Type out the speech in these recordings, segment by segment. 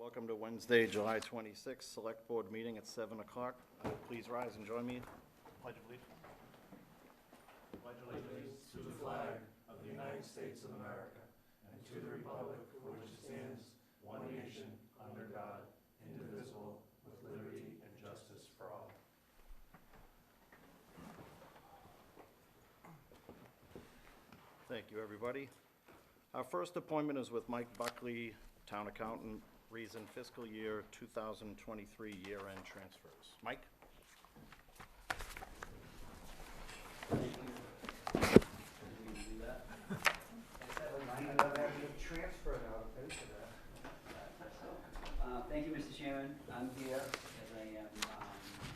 Welcome to Wednesday, July 26th, Select Board meeting at 7 o'clock. Please rise and join me. Pledge of allegiance. Pledge allegiance to the flag of the United States of America and to the republic for which it stands, one nation, under God, indivisible, with liberty and justice for all. Thank you, everybody. Our first appointment is with Mike Buckley, Town Accountant, reason fiscal year 2023 year-end transfers. Mike? Thank you, Mr. Chairman. I'm here, as I am in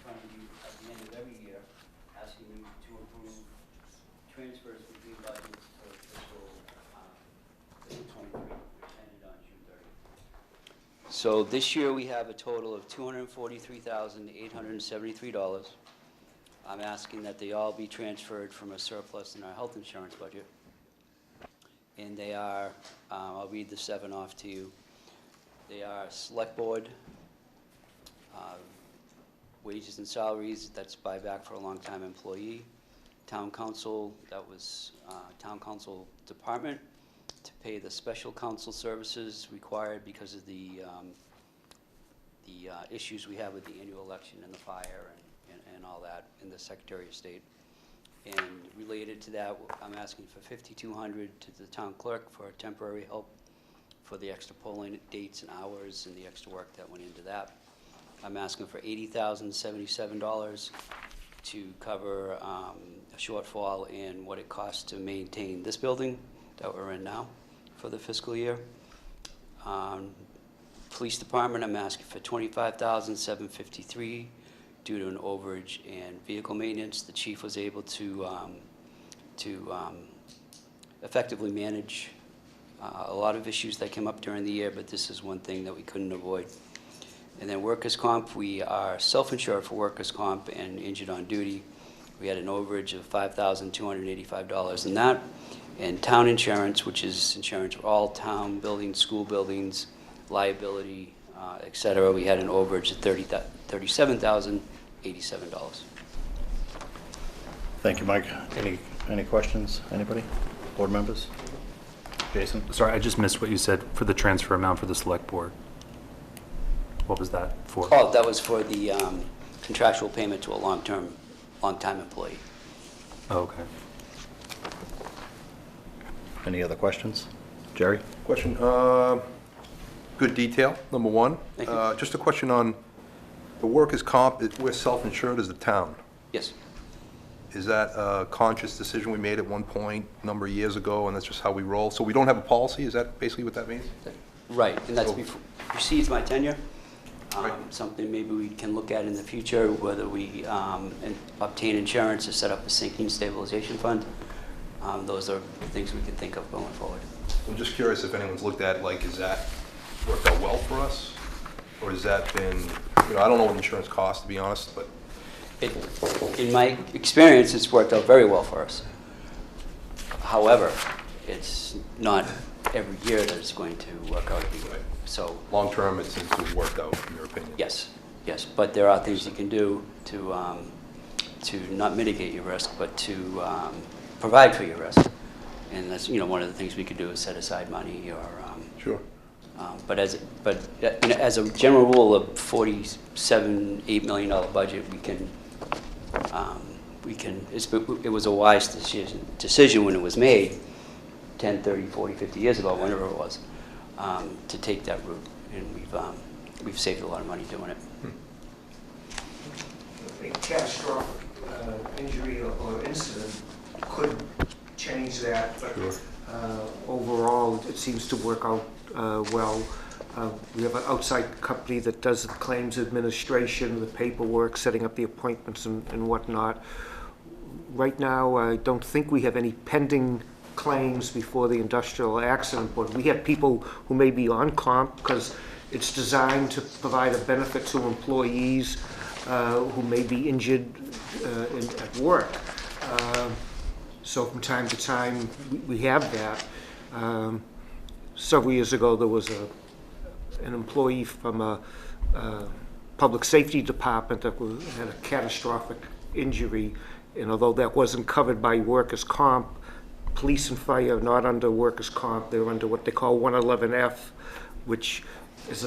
front of you at the end of every year, asking you to approve transfers between budgets for fiscal 23, which ended on June 30th. So this year we have a total of $243,873. I'm asking that they all be transferred from a surplus in our health insurance budget. And they are, I'll read the 7 off to you. They are Select Board, wages and salaries, that's buyback for a long-time employee. Town Council, that was Town Council Department, to pay the special counsel services required because of the issues we have with the annual election and the fire and all that, in the Secretary of State. And related to that, I'm asking for $5,200 to the town clerk for temporary help for the extra polling dates and hours and the extra work that went into that. I'm asking for $80,077 to cover a shortfall in what it costs to maintain this building that we're in now for the fiscal year. Police Department, I'm asking for $25,753 due to an overage in vehicle maintenance. The chief was able to effectively manage a lot of issues that came up during the year, but this is one thing that we couldn't avoid. And then workers' comp, we are self-insured for workers' comp and injured on duty. We had an overage of $5,285 in that. And town insurance, which is insurance for all town buildings, school buildings, liability, et cetera, we had an overage of $37,087. Thank you, Mike. Any questions? Anybody? Board members? Jason? Sorry, I just missed what you said for the transfer amount for the select board. What was that for? Oh, that was for the contractual payment to a long-time employee. Oh, okay. Any other questions? Jerry? Question, good detail, number one. Thank you. Just a question on the workers' comp, we're self-insured as the town. Yes. Is that a conscious decision we made at one point, a number of years ago, and that's just how we roll? So we don't have a policy, is that basically what that means? Right, and that's precedes my tenure. Right. Something maybe we can look at in the future, whether we obtain insurance to set up a sinking stabilization fund. Those are things we can think of going forward. I'm just curious if anyone's looked at, like, is that worked out well for us? Or has that been, I don't know what insurance costs, to be honest, but In my experience, it's worked out very well for us. However, it's not every year that it's going to work out. Right. So long-term, it seems to have worked out, in your opinion. yes, but there are things you can do to not mitigate your risk, but to provide for your risk. And that's one of the things we could do is set aside money or. Sure. But as a general rule of $8 million budget, it was a wise decision when it was made 10, 30, 40, 50 years ago, whenever it was, to take that route. And we've saved a lot of money doing it. A catastrophic injury or incident could change that, but Sure. Overall, it seems to work out well. We have an outside company that does the claims administration, the paperwork, setting up the appointments and whatnot. Right now, I don't think we have any pending claims before the Industrial Accident Board. We have people who may be on comp because it's designed to provide a benefit to employees who may be injured at work. So from time to time, we have that. Several years ago, there was an employee from a public safety department that had a catastrophic injury, and although that wasn't covered by workers' comp, police and fire are not under workers' comp. They're under what they call 111F, which is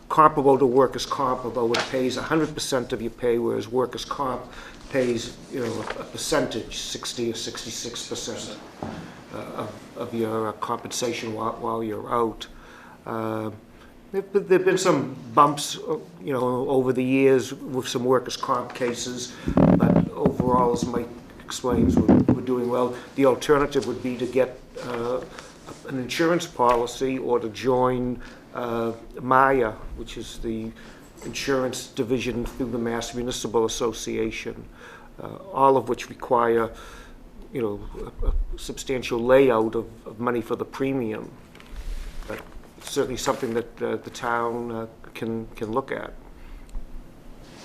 comparable to workers' comp, although it pays 100% of your pay, whereas workers' comp pays, a percentage, 60 or 66% of your compensation while you're out. There've been some bumps, over the years with some workers' comp cases, but overall, as Mike explains, we're doing well. The alternative would be to get an insurance policy or to join Maya, which is the insurance division through the Mass Municipal Association, all of which require, a substantial layout of money for the premium. But it's certainly something that the town can look at.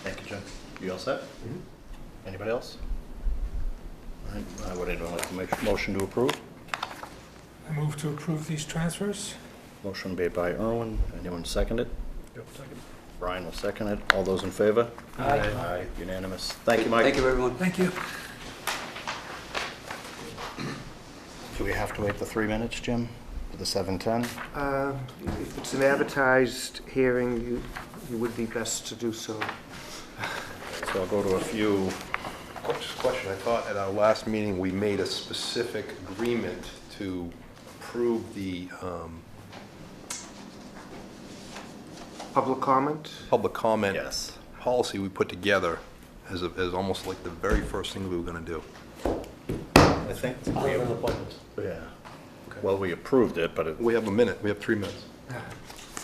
Thank you, Jim. You all set? Anybody else? All right, would anyone like to make a motion to approve? I move to approve these transfers. Motion made by Irwin. Anyone second it? Second. Brian will second it. All those in favor? Aye. Aye, unanimous. Thank you, Mike. Thank you, everyone. Thank you. Do we have to wait the 3 minutes, Jim, for the 7:10? If it's an advertised hearing, you would be best to do so. So I'll go to a few. Question, I thought at our last meeting, we made a specific agreement to approve the Public comment? public comment Yes. policy we put together as almost like the very first thing we were going to do. I think yeah. Well, we approved it, but it, We have a minute, we have 3 minutes.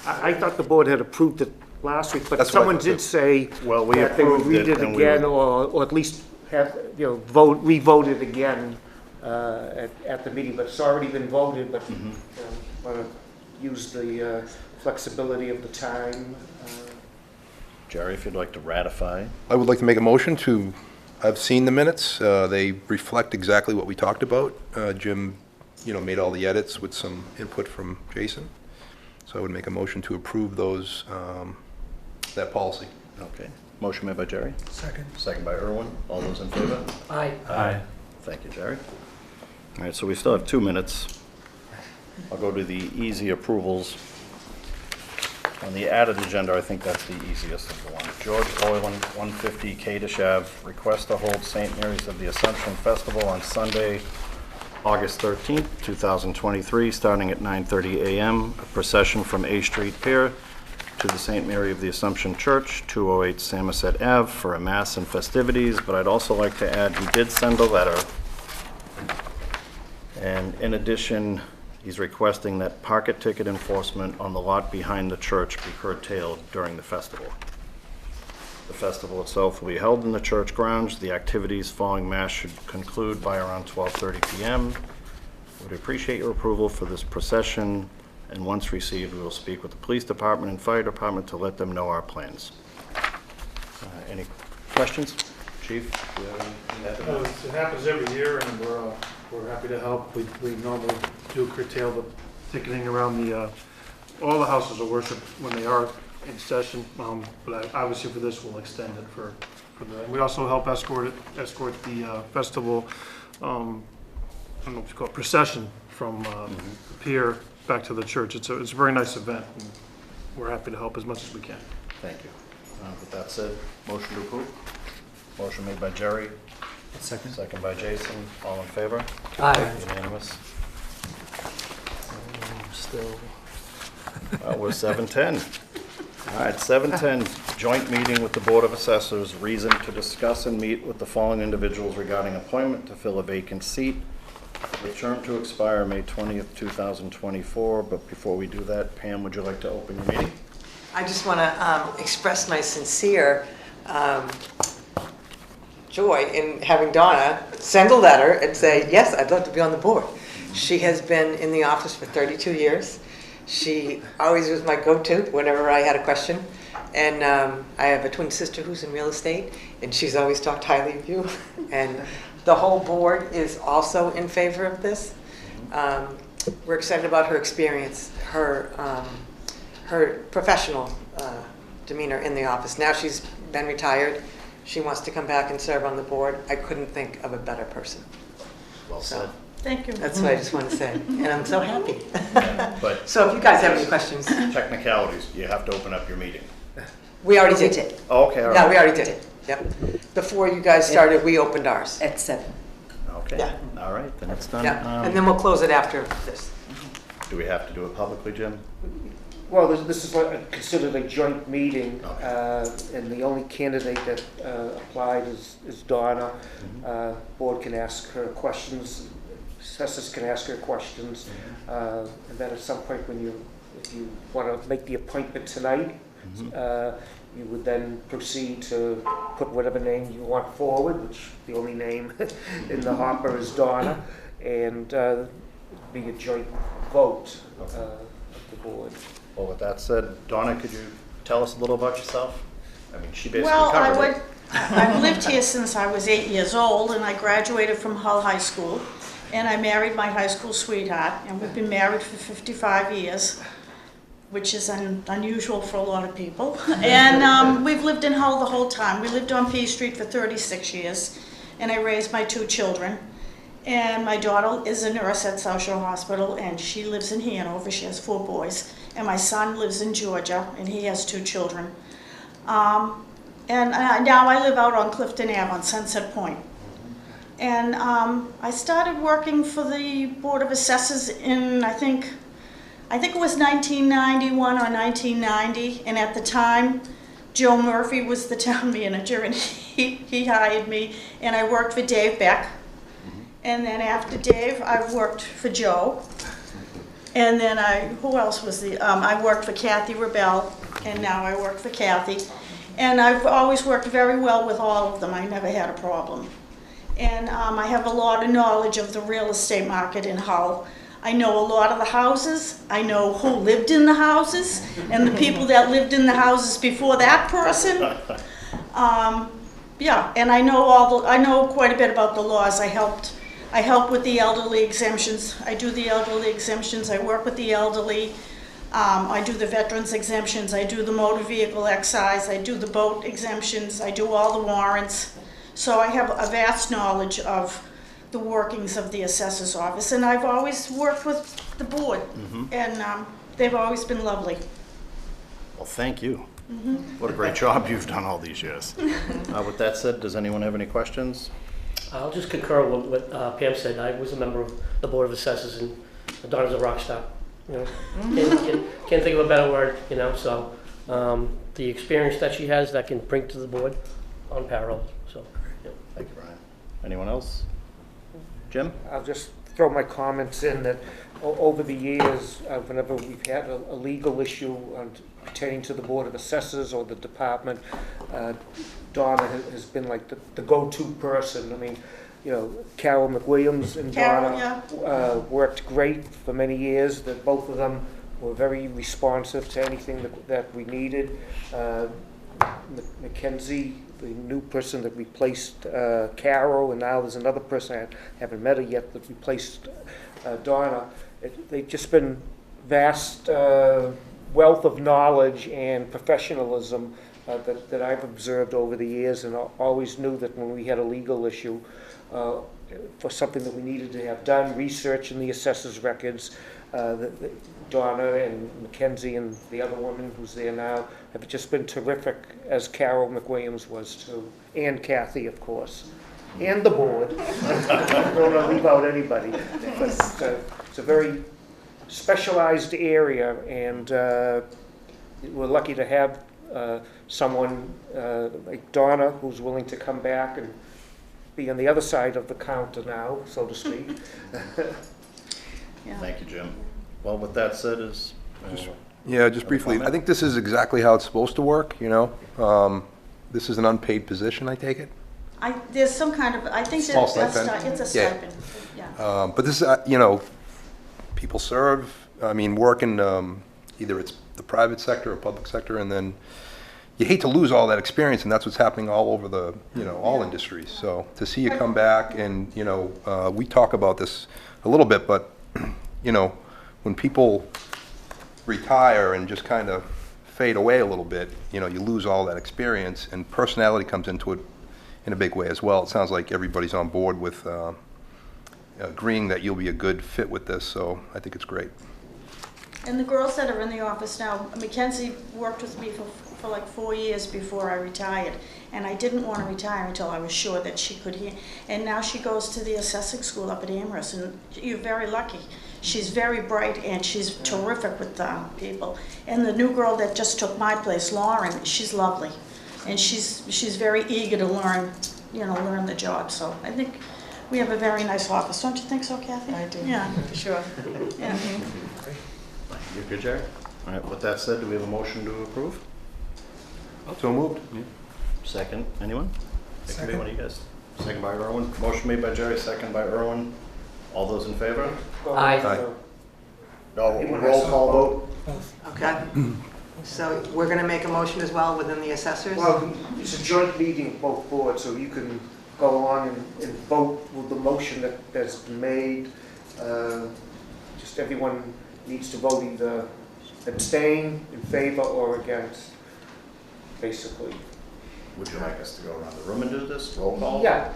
I thought the board had approved it last week, but That's what I someone thought, did too. say Well, we that they would approved read it it and we again, would- or at least have, re-vote it again at the meeting, but it's already been voted, but want to use the flexibility of the time. Jerry, if you'd like to ratify. I would like to make a motion to, I've seen the minutes, they reflect exactly what we talked about. Jim, made all the edits with some input from Jason. So I would make a motion to approve those, that policy. Okay. Motion made by Jerry, Second. second by Irwin. All those in favor? Aye. Aye. Thank you, Jerry. All right, so we still have 2 minutes. I'll go to the easy approvals. On the added agenda, I think that's the easiest of the ones. George Boylan, 150 Kadish Ave, request to hold St. Mary's of the Assumption Festival on Sunday, August 13th, 2023, starting at 9:30 a.m. A procession from A Street Pier to the St. Mary of the Assumption Church, 208 Samoset Ave, for a mass and festivities. But I'd also like to add, he did send a letter. And in addition, he's requesting that pocket ticket enforcement on the lot behind the church be curtailed during the festival. The festival itself will be held in the church grounds. The activities following mass should conclude by around 12:30 p.m. Would appreciate your approval for this procession, and once received, we will speak with the police department and fire department to let them know our plans. Any questions? Chief, do you have anything to add to that? It happens every year, and we're happy to help. We normally do curtail the ticketing around all the houses of worship when they are in session, but obviously for this, we'll extend it for the, we also help escort the festival, I don't know what you call it, procession from the pier back to the church. It's a very nice event, and we're happy to help as much as we can. Thank you. With that said, motion to approve? Motion made by Jerry. Second. Second by Jason. All in favor? Aye. Unanimous. Still. We're 7:10. All right, 7:10, joint meeting with the Board of Assessors. Reason to discuss and meet with the following individuals regarding appointment to fill a vacant seat. The term to expire May 20th, 2024. But before we do that, Pam, would you like to open your meeting? I just want to express my sincere joy in having Donna send a letter and say, yes, I'd love to be on the board. She has been in the office for 32 years. She always was my go-to whenever I had a question. And I have a twin sister who's in real estate, and she's always talked highly of you. And the whole board is also in favor of this. We're excited about her experience, her her professional demeanor in the office. Now she's been retired. She wants to come back and serve on the board. I couldn't think of a better person. Well So said. Thank you. that's what I just want to say. And I'm so happy. But So if you guys have any questions, technicalities, you have to open up your meeting. we already did. Oh, okay, all Yeah, right. we already did it. Yep. Before you guys started, we opened ours. At 7. Okay, Yeah. all right, then it's done. Yeah. And then we'll close it after this. Do we have to do it publicly, Jim? Well, this is considered a joint meeting, Okay. and the only candidate that applied is Donna. Board can ask her questions, assessors can ask her questions, and then at some point if you want to make the appointment tonight, you would then proceed to put whatever name you want forward, which the only name in the hopper is Donna, and be a joint vote of the board. Well, with that said, Donna, could you tell us a little about yourself? I mean, she basically Well, covered it. I've lived here since I was 8 years old, and I graduated from Hull High School, and I married my high school sweetheart, and we've been married for 55 years, which is unusual for a lot of people. And we've lived in Hull the whole time. We lived on P Street for 36 years, and I raised my 2 children. And my daughter is a nurse at South Shore Hospital, and she lives in Hanover. She has 4 boys. And my son lives in Georgia, and he has 2 children. And now I live out on Clifton Ave on Sunset Point. And I started working for the Board of Assessors in, I think it was 1991 or 1990. And at the time, Joe Murphy was the town manager, and he hired me. And I worked for Dave Beck. And then after Dave, I worked for Joe. And then who else was I worked for Kathy Rebel, and now I work for Kathy. And I've always worked very well with all of them. I never had a problem. And I have a lot of knowledge of the real estate market in Hull. I know a lot of the houses. I know who lived in the houses and the people that lived in the houses before that person. Yeah, and I know quite a bit about the laws. I help with the elderly exemptions. I do the elderly exemptions. I work with the elderly. I do the veterans exemptions. I do the motor vehicle excise. I do the boat exemptions. I do all the warrants. So I have a vast knowledge of the workings of the assessor's office. And I've always worked with the board. And they've always been lovely. Well, thank you. What a great job you've done all these years. With that said, does anyone have any questions? I'll just concur with what Pam said. I was a member of the Board of Assessors, and Donna's a rock star. You know, can't think of a better word. You know, so the experience that she has, that can bring to the board, unparalleled. So, yeah. Thank you, Brian. Anyone else? Jim? I'll just throw my comments in that over the years, whenever we've had a legal issue pertaining to the Board of Assessors or the department, Donna has been like the go-to person. I mean, you know, Carol McWilliams and Donna worked great for many years. That both of them were very responsive to anything that we needed. Mackenzie, the new person that replaced Carol, and now there's another person, I haven't met her yet, that replaced Donna. They've just been vast wealth of knowledge and professionalism that I've observed over the years, and I always knew that when we had a legal issue for something that we needed to have done, research in the assessor's records, Donna and Mackenzie and the other woman who's there now have just been terrific, as Carol McWilliams was too, and Kathy, of course, and the board. I don't want to leave out anybody, but it's a very specialized area, and we're lucky to have someone like Donna who's willing to come back and be on the other side of the counter now, so to speak. Thank you, Jim. Well, with that said, Just briefly, I think this is exactly how it's supposed to work, you know? This is an unpaid position, I take it? There's some kind of, I think Small it's stipend. a stipend. Yeah. But this is, you know, people serve, I mean, work in either it's the private sector or public sector, and then you hate to lose all that experience, and that's what's happening all over the, you know, all industries. So to see you come back, and, you know, we talk about this a little bit, but, you know, when people retire and just kind of fade away a little bit, you lose all that experience, and personality comes into it in a big way as well. It sounds like everybody's on board with agreeing that you'll be a good fit with this, so I think it's great. And the girls that are in the office now, Mackenzie worked with me for like 4 years before I retired. And I didn't want to retire until I was sure that she could hear. And now she goes to the assessing school up at Amherst, and you're very lucky. She's very bright, and she's terrific with people. And the new girl that just took my place, Lauren, she's lovely. And she's very eager to learn, learn the job. So I think we have a very nice office. Don't you think so, Kathy? I do. Yeah. For sure. Yeah. You're good, Jerry? All right, with that said, do we have a motion to approve? So moved. Second, anyone? It can be one of you guys. Second by Irwin. Motion made by Jerry, second by Irwin. All those in favor? Aye. Roll call vote. Okay. So we're going to make a motion as well within the assessors? Well, it's a joint meeting of both boards, so you can go on and vote with the motion that's been made. Just everyone needs to vote either abstain, in favor, or against, basically. Would you like us to go around the room and do this? Roll call? Yeah.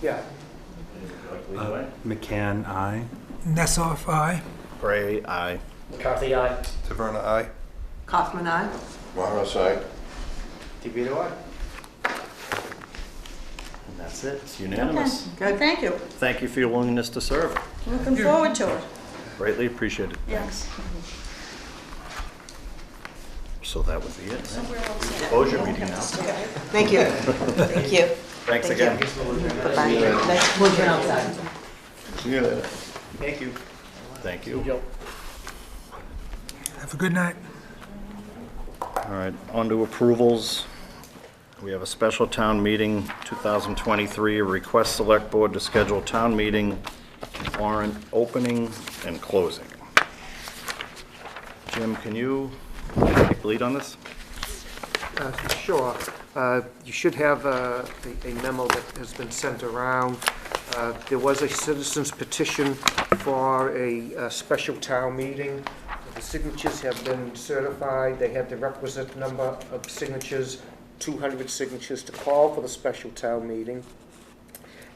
Would you like to lead the way? McCann, aye. Nessoff, aye. Gray, aye. McCarthy, aye. Taverna, aye. Kaufman, aye? Morris, aye. DeVito, aye. And that's it. It's unanimous. Okay. Good. Thank you. Thank you for your willingness to serve. Looking forward to it. Greatly appreciated. Yes. So that would be it. So Right? we're all set. Close your meeting now. Thank you. Thank you. Thanks again. Bye. Let's move it outside. See you later. Thank you. Thank you. Joe. Have a good night. All right, on to approvals. We have a special town meeting, 2023, request select board to schedule town meeting warrant opening and closing. Jim, can you take the lead on this? Sure. You should have a memo that has been sent around. There was a citizen's petition for a special town meeting. The signatures have been certified. They had the requisite number of signatures, 200 signatures to call for the special town meeting.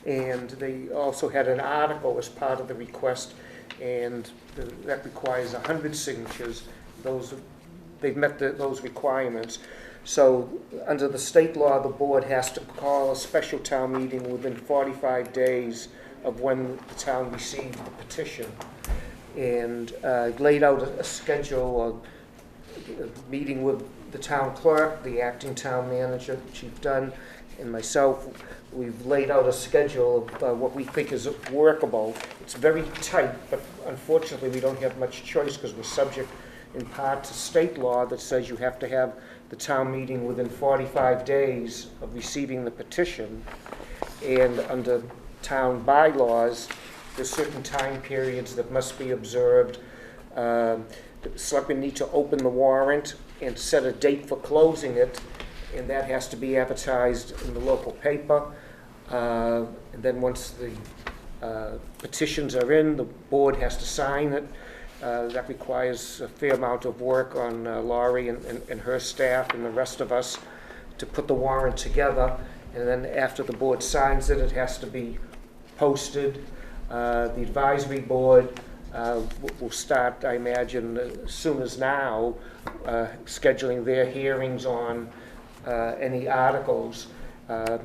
And they also had an article as part of the request, and that requires 100 signatures. They've met those requirements. So under the state law, the board has to call a special town meeting within 45 days of when the town received the petition. And laid out a schedule, a meeting with the town clerk, the acting town manager, Chief Dunn, and myself. We've laid out a schedule of what we think is workable. It's very tight, but unfortunately we don't have much choice because we're subject in part to state law that says you have to have the town meeting within 45 days of receiving the petition. And under town bylaws, there's certain time periods that must be observed. The selectmen need to open the warrant and set a date for closing it, and that has to be advertised in the local paper. And then once the petitions are in, the board has to sign it. That requires a fair amount of work on Laurie and her staff and the rest of us to put the warrant together. And then after the board signs it, it has to be posted. The advisory board will start, I imagine, as soon as now, scheduling their hearings on any articles. The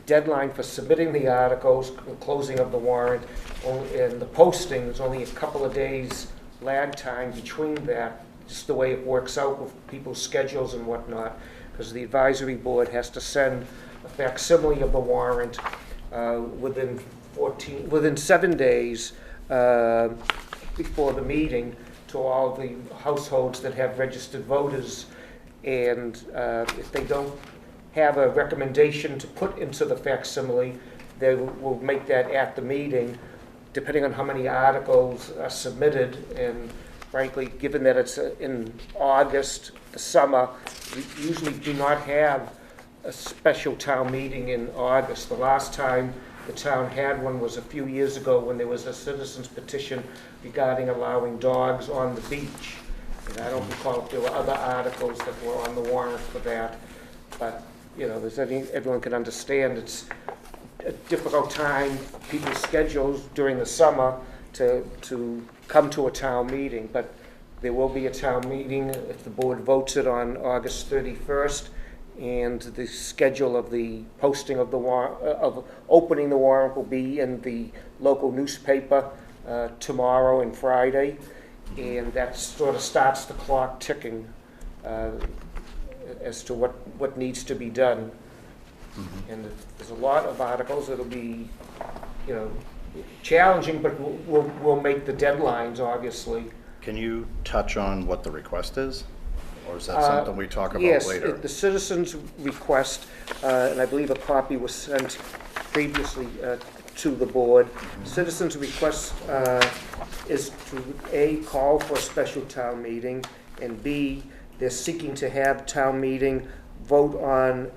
deadline for submitting the articles, the closing of the warrant, and the posting is only a couple of days lag time between that, just the way it works out with people's schedules and whatnot, because the advisory board has to send a facsimile of the warrant within 7 days before the meeting to all the households that have registered voters. And if they don't have a recommendation to put into the facsimile, they will make that at the meeting, depending on how many articles are submitted. And frankly, given that it's in August, the summer, we usually do not have a special town meeting in August. The last time the town had one was a few years ago when there was a citizen's petition regarding allowing dogs on the beach. And I don't recall if there were other articles that were on the warrant for that, but, you know, everyone can understand it's a difficult time, people's schedules during the summer to come to a town meeting, but there will be a town meeting if the board votes it on August 31st, and the schedule of the posting of the warrant, of opening the warrant will be in the local newspaper tomorrow and Friday, and that sort of starts the clock ticking as to what needs to be done. And if there's a lot of articles, it'll be, you know, challenging, but we'll make the deadlines, obviously. Can you touch on what the request is? Or is that something we talk about later? Yes, the citizens' request, and I believe a copy was sent previously to the board. Citizens' request is to A, call for a special town meeting, and B, they're seeking to have town meeting vote on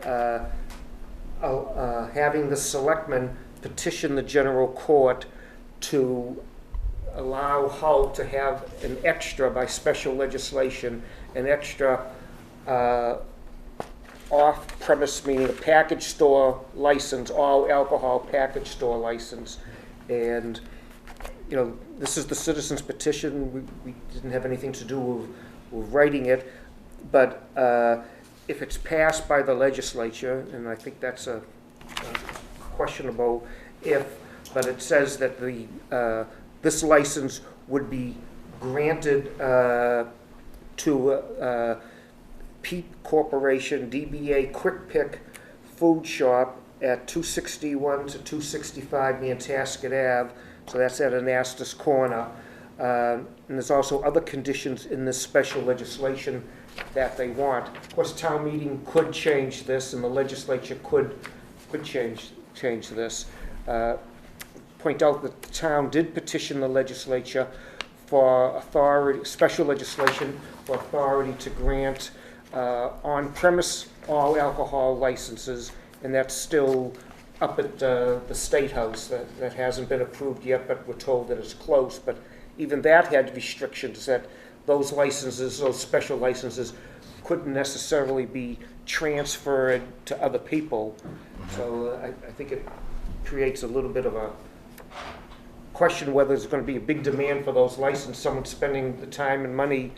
having the selectmen petition the general court to allow Hull to have an extra, by special legislation, an extra off-premise, meaning a package store license, all alcohol package store license. And, you know, this is the citizens' petition. We didn't have anything to do with writing it, but if it's passed by the legislature, and I think that's a questionable if, but it says that the this license would be granted to Pete Corporation, DBA Quick Pick Food Shop at 261 to 265 Nantasket Ave, so that's at Anastas Corner. And there's also other conditions in this special legislation that they want. Of course, town meeting could change this, and the legislature could change this. Point out that the town did petition the legislature for authority, special legislation for authority to grant on-premise all alcohol licenses, and that's still up at the State House. That hasn't been approved yet, but we're told that it's close. But even that had restrictions that those licenses, those special licenses, couldn't necessarily be transferred to other people. So I think it creates a little bit of a question whether there's going to be a big demand for those licenses, someone spending the time and money,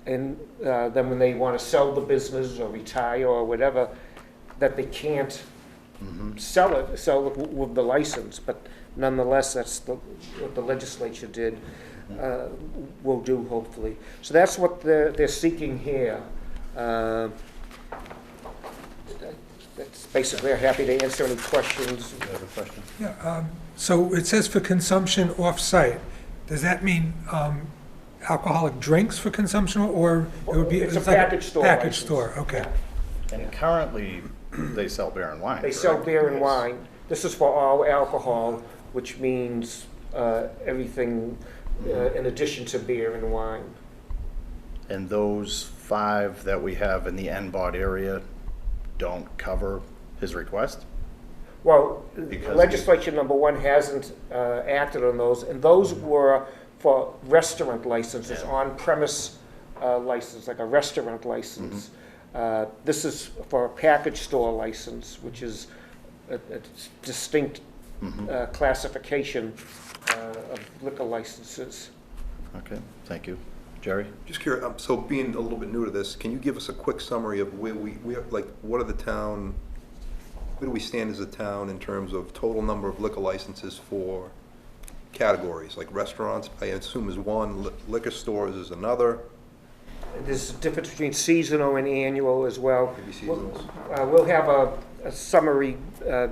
and then when they want to sell the business or retire or whatever, that they can't sell it with the license. But nonetheless, that's what the legislature did, will do, hopefully. So that's what they're seeking here. That's basically, they're happy to answer any questions. You have a question? Yeah, so it says for consumption off-site. Does that mean alcoholic drinks for consumption, or it would be? It's a like package store Package license. store, okay. And currently, they sell beer and wine, They sell correct? beer and Yes. wine. This is for all alcohol, which means everything in addition to beer and wine. And those 5 that we have in the N-Bod area don't cover his request? Well, Because legislature number 1 hasn't acted on those, and those were for restaurant licenses, Yeah. on-premise license, like a restaurant license. This is for a package store license, which is a distinct classification of liquor licenses. Okay, thank you. Jerry? Just curious, so being a little bit new to this, can you give us a quick summary of where we have, like, what are the town, where do we stand as a town in terms of total number of liquor licenses for categories, like restaurants, I assume is one, liquor stores is another? There's a difference between seasonal and annual as well. Maybe seasonals. We'll have a summary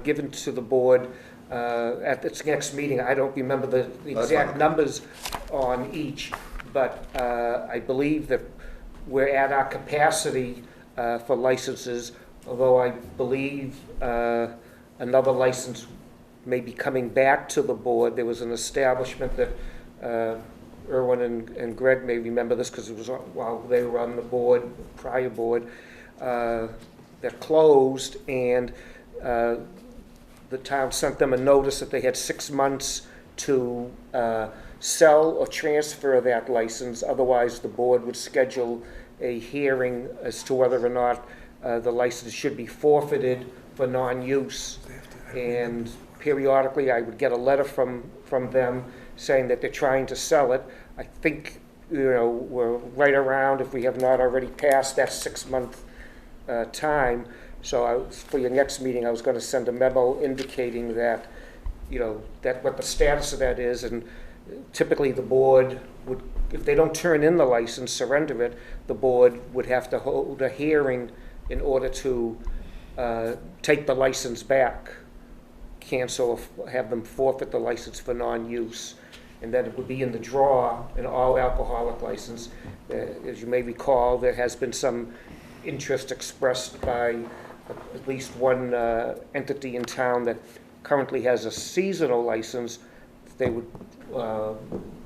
given to the board at its next meeting. I don't remember the exact fine. numbers on each, but I believe that we're at our capacity for licenses, although I believe another license may be coming back to the board. There was an establishment that Irwin and Greg may remember this because it was while they were on the board, prior board, that closed, and the town sent them a notice that they had 6 months to sell or transfer that license. Otherwise, the board would schedule a hearing as to whether or not the license should be forfeited for non-use. And periodically, I would get a letter from them saying that they're trying to sell it. I think, we're right around, if we have not already passed that 6-month time. So for your next meeting, I was going to send a memo indicating that, that what the status of that is. And typically the board would, if they don't turn in the license, surrender it, the board would have to hold a hearing in order to take the license back, cancel, or have them forfeit the license for non-use. And then it would be in the draw, an all alcoholic license. As you may recall, there has been some interest expressed by at least one entity in town that currently has a seasonal license. They would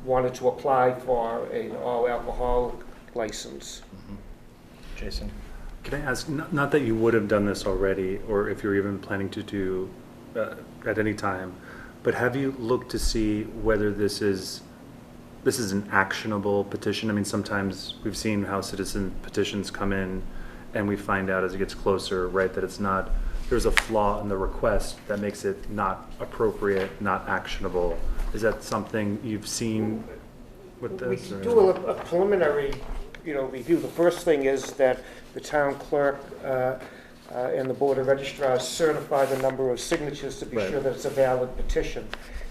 wanted to apply for an all alcoholic license. Jason? Can I ask, not that you would have done this already, or if you're even planning to do at any time, but have you looked to see whether this is an actionable petition? I mean, sometimes we've seen how citizen petitions come in and we find out as it gets closer, right, that it's not, there's a flaw in the request that makes it not appropriate, not actionable. Is that something you've seen with this? We do a preliminary, review. The first thing is that the town clerk and the Board of Registrars certify the number of signatures to be sure that it's a valid petition.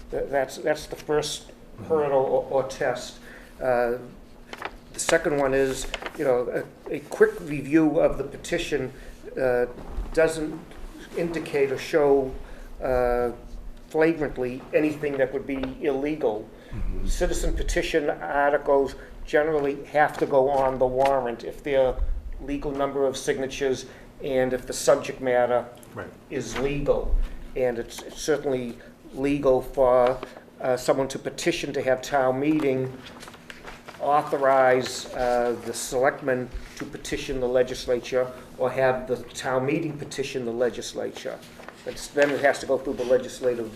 That's the first hurdle or test. The second one is, a quick review of the petition doesn't indicate or show flagrantly anything that would be illegal. Mm-hmm. Citizen petition articles generally have to go on the warrant if they're legal number of signatures and if the subject matter is legal. And it's certainly legal for someone to petition to have town meeting authorize the selectmen to petition the legislature or have the town meeting petition the legislature. Then it has to go through the legislative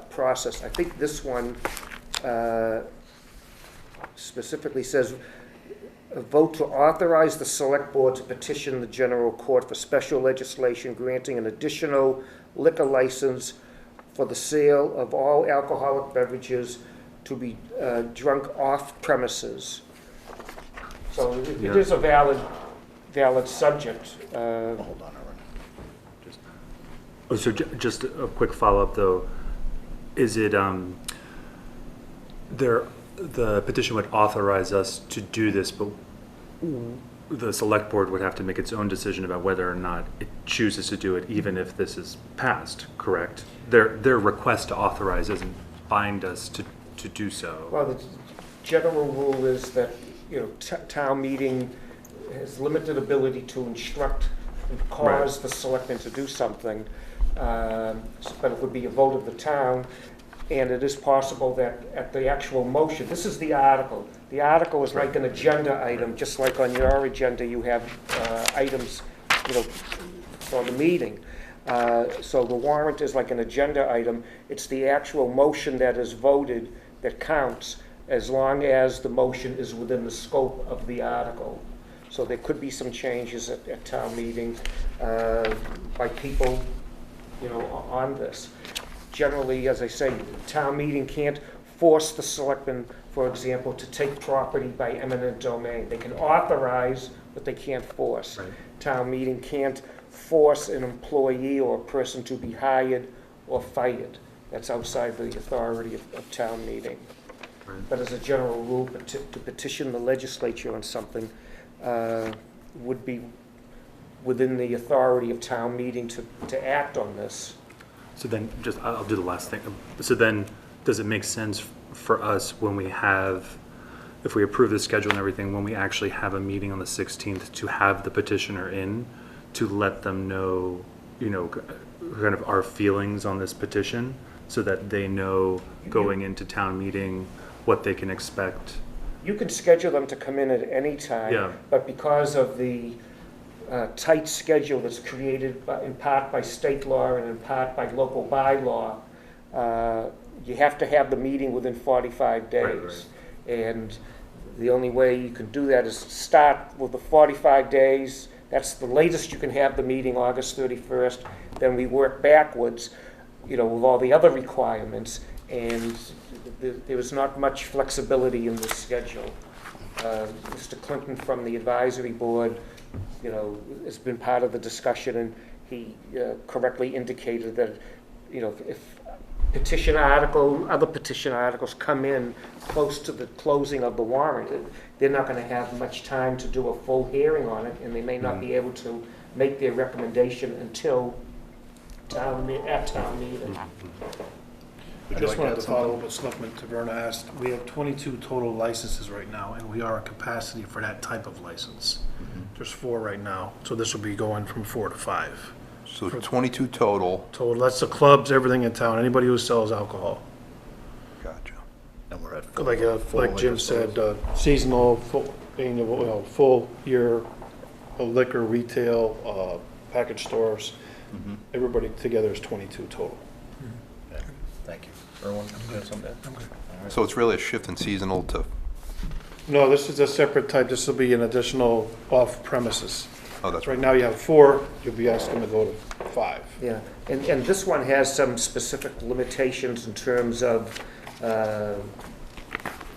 process. I think this one specifically says, a vote to authorize the select board to petition the general court for special legislation granting an additional liquor license for the sale of all alcoholic beverages to be drunk off premises. So it is a valid subject. Hold on, Aaron. So just a quick follow-up though, is it, the petition would authorize us to do this, but the select board would have to make its own decision about whether or not it chooses to do it, even if this is passed, correct? Their request to authorize doesn't bind us to do so. Well, the general rule is that, town meeting has limited ability to instruct and cause the selectmen to do something, but it would be a vote of the town. And it is possible that at the actual motion, this is the article. The article is like an agenda item, just like on your agenda you have items, for the meeting. So the warrant is like an agenda item. It's the actual motion that is voted that counts, as long as the motion is within the scope of the article. So there could be some changes at town meeting by people, on this. Generally, as I say, town meeting can't force the selectmen, for example, to take property by eminent domain. They can authorize, but they can't force. Right. Town meeting can't force an employee or a person to be hired or fired. That's outside the authority of town meeto Right. But as a general rule, to petition the legislature on something would be within the authority of town meeting to act on this. So then, I'll do the last thing. So then, does it make sense for us when we have, if we approve the schedule and everything, when we actually have a meeting on the 16th, to have the petitioner in, to let them know, kind of our feelings on this petition, so that they know going into town meeting what they can expect? You can schedule them to come in at any time, but because of the tight schedule that's created in part by state law and in part by local bylaw, you have to have the meeting within 45 days. Right. And the only way you can do that is start with the 45 days. That's the latest you can have the meeting, August 31st. Then we work backwards, with all the other requirements. And there was not much flexibility in the schedule. Mr. Clinton from the advisory board, has been part of the discussion, and he correctly indicated that, if other petition articles come in close to the closing of the warrant, they're not going to have much time to do a full hearing on it, and they may not be able to make their recommendation until town meeting. I just wanted to follow up with Selectman Taverna asked. We have 22 total licenses right now, and we are at capacity for that type of license. There's 4 right now, so this will be going from 4 to 5. So 22 total. Total, that's the clubs, everything in town, anybody who sells alcohol. Gotcha. And we're at full. Like Jim said, seasonal, full, full year liquor, retail, package stores. Everybody together is 22 total. Okay, thank you. Everyone, you have something? I'm good. All right. So it's really a shift in seasonal to, No, this is a separate type. This will be an additional off premises. oh, that's Right right. now you have 4, you'll be asking to go to 5. Yeah, and this one has some specific limitations in terms of,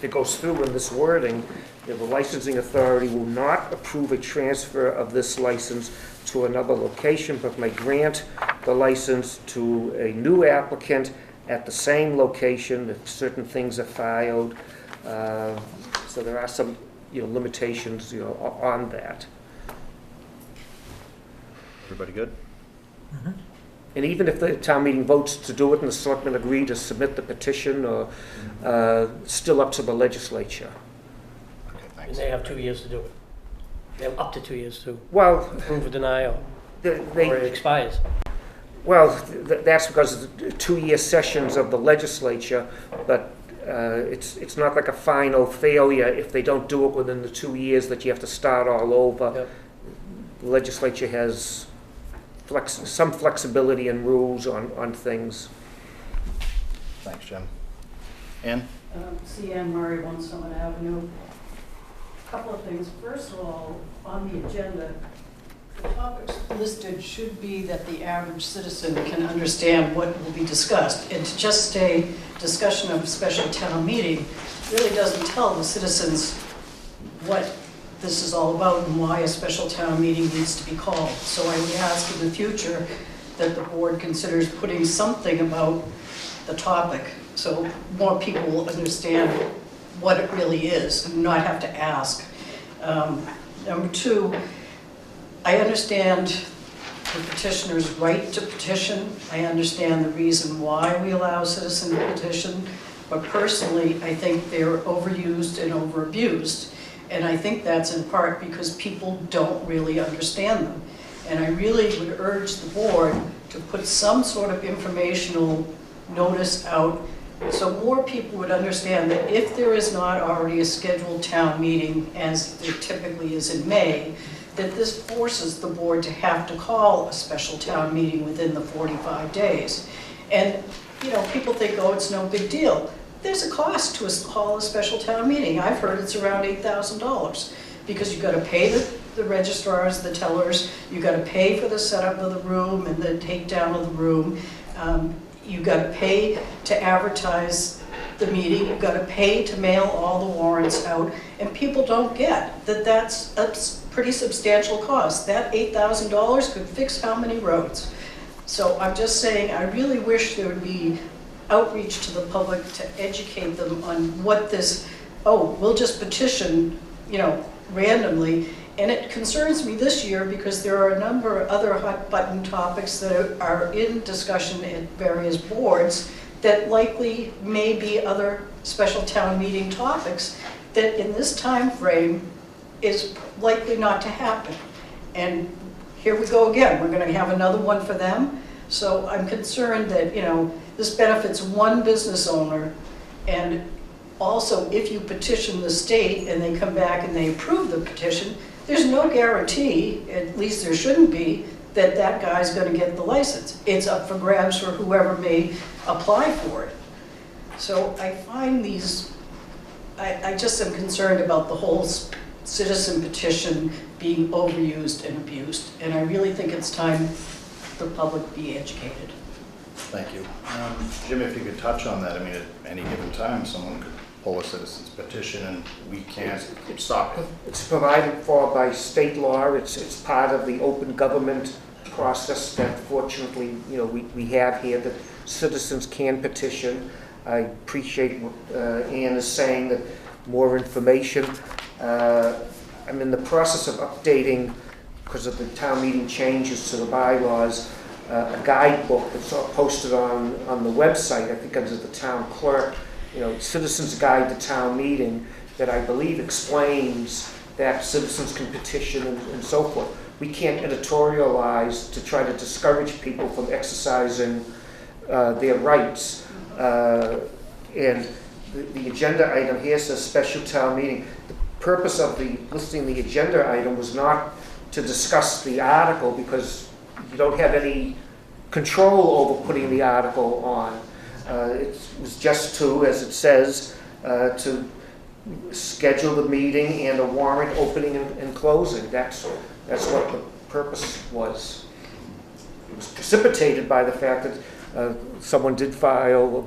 it goes through in this wording, the licensing authority will not approve a transfer of this license to another location, but may grant the license to a new applicant at the same location if certain things are filed. So there are some, limitations, on that. Everybody good? And even if the town meeting votes to do it and the selectmen agree to submit the petition, or still up to the legislature. Okay, And thanks. they have 2 years to do it. They have up to 2 years to Well, approve or deny, or it they, expires. that's because of the 2-year sessions of the legislature, but it's not like a final failure if they don't do it within the 2 years that you have to start all over. Yep. The legislature has some flexibility and rules on things. Thanks, Jim. Ann? C. Ann Murray, 1 Summit Avenue. Couple of things. First of all, on the agenda, the topics listed should be that the average citizen can understand what will be discussed. And to just say discussion of special town meeting really doesn't tell the citizens what this is all about and why a special town meeting needs to be called. So I would ask in the future that the board considers putting something about the topic so more people will understand what it really is and not have to ask. Number 2, I understand the petitioner's right to petition. I understand the reason why we allow citizen petition, but personally, I think they're overused and overabused. And I think that's in part because people don't really understand them. And I really would urge the board to put some sort of informational notice out so more people would understand that if there is not already a scheduled town meeting, as there typically is in May, that this forces the board to have to call a special town meeting within the 45 days. And, people think, oh, it's no big deal. There's a cost to call a special town meeting. I've heard it's around $8,000 because you've got to pay the registrars, the tellers, you've got to pay for the setup of the room and the takedown of the room. You've got to pay to advertise the meeting. You've got to pay to mail all the warrants out. And people don't get that that's a pretty substantial cost. That $8,000 could fix how many roads? So I'm just saying, I really wish there would be outreach to the public to educate them on what this, we'll just petition, randomly. And it concerns me this year because there are a number of other hot button topics that are in discussion at various boards that likely may be other special town meeting topics that in this time frame is likely not to happen. And here we go again. We're going to have another one for them. So I'm concerned that, this benefits one business owner, and also if you petition the state and they come back and they approve the petition, there's no guarantee, at least there shouldn't be, that that guy's gonna get the license. It's up for grabs for whoever may apply for it. So I find these, I just am concerned about the whole citizen petition being overused and abused. And I really think it's time the public be educated. Thank you. Jim, if you could touch on that, I mean, at any given time, someone could pull a citizen's petition and we can't stop it. It's provided for by state law. It's part of the open government process that fortunately, we have here, that citizens can petition. I appreciate what Ann is saying, that more information. I'm in the process of updating, because of the town meeting changes to the bylaws, a guidebook that's all posted on the website, I think under the town clerk, Citizens Guide to Town Meeting, that I believe explains that citizens can petition and so forth. We can't editorialize to try to discourage people from exercising their rights. And the agenda item here says special town meeting. The purpose of listing the agenda item was not to discuss the article, because you don't have any control over putting the article on. It was just to, as it says, to schedule the meeting and a warrant opening and closing. That's what the purpose was. It was precipitated by the fact that a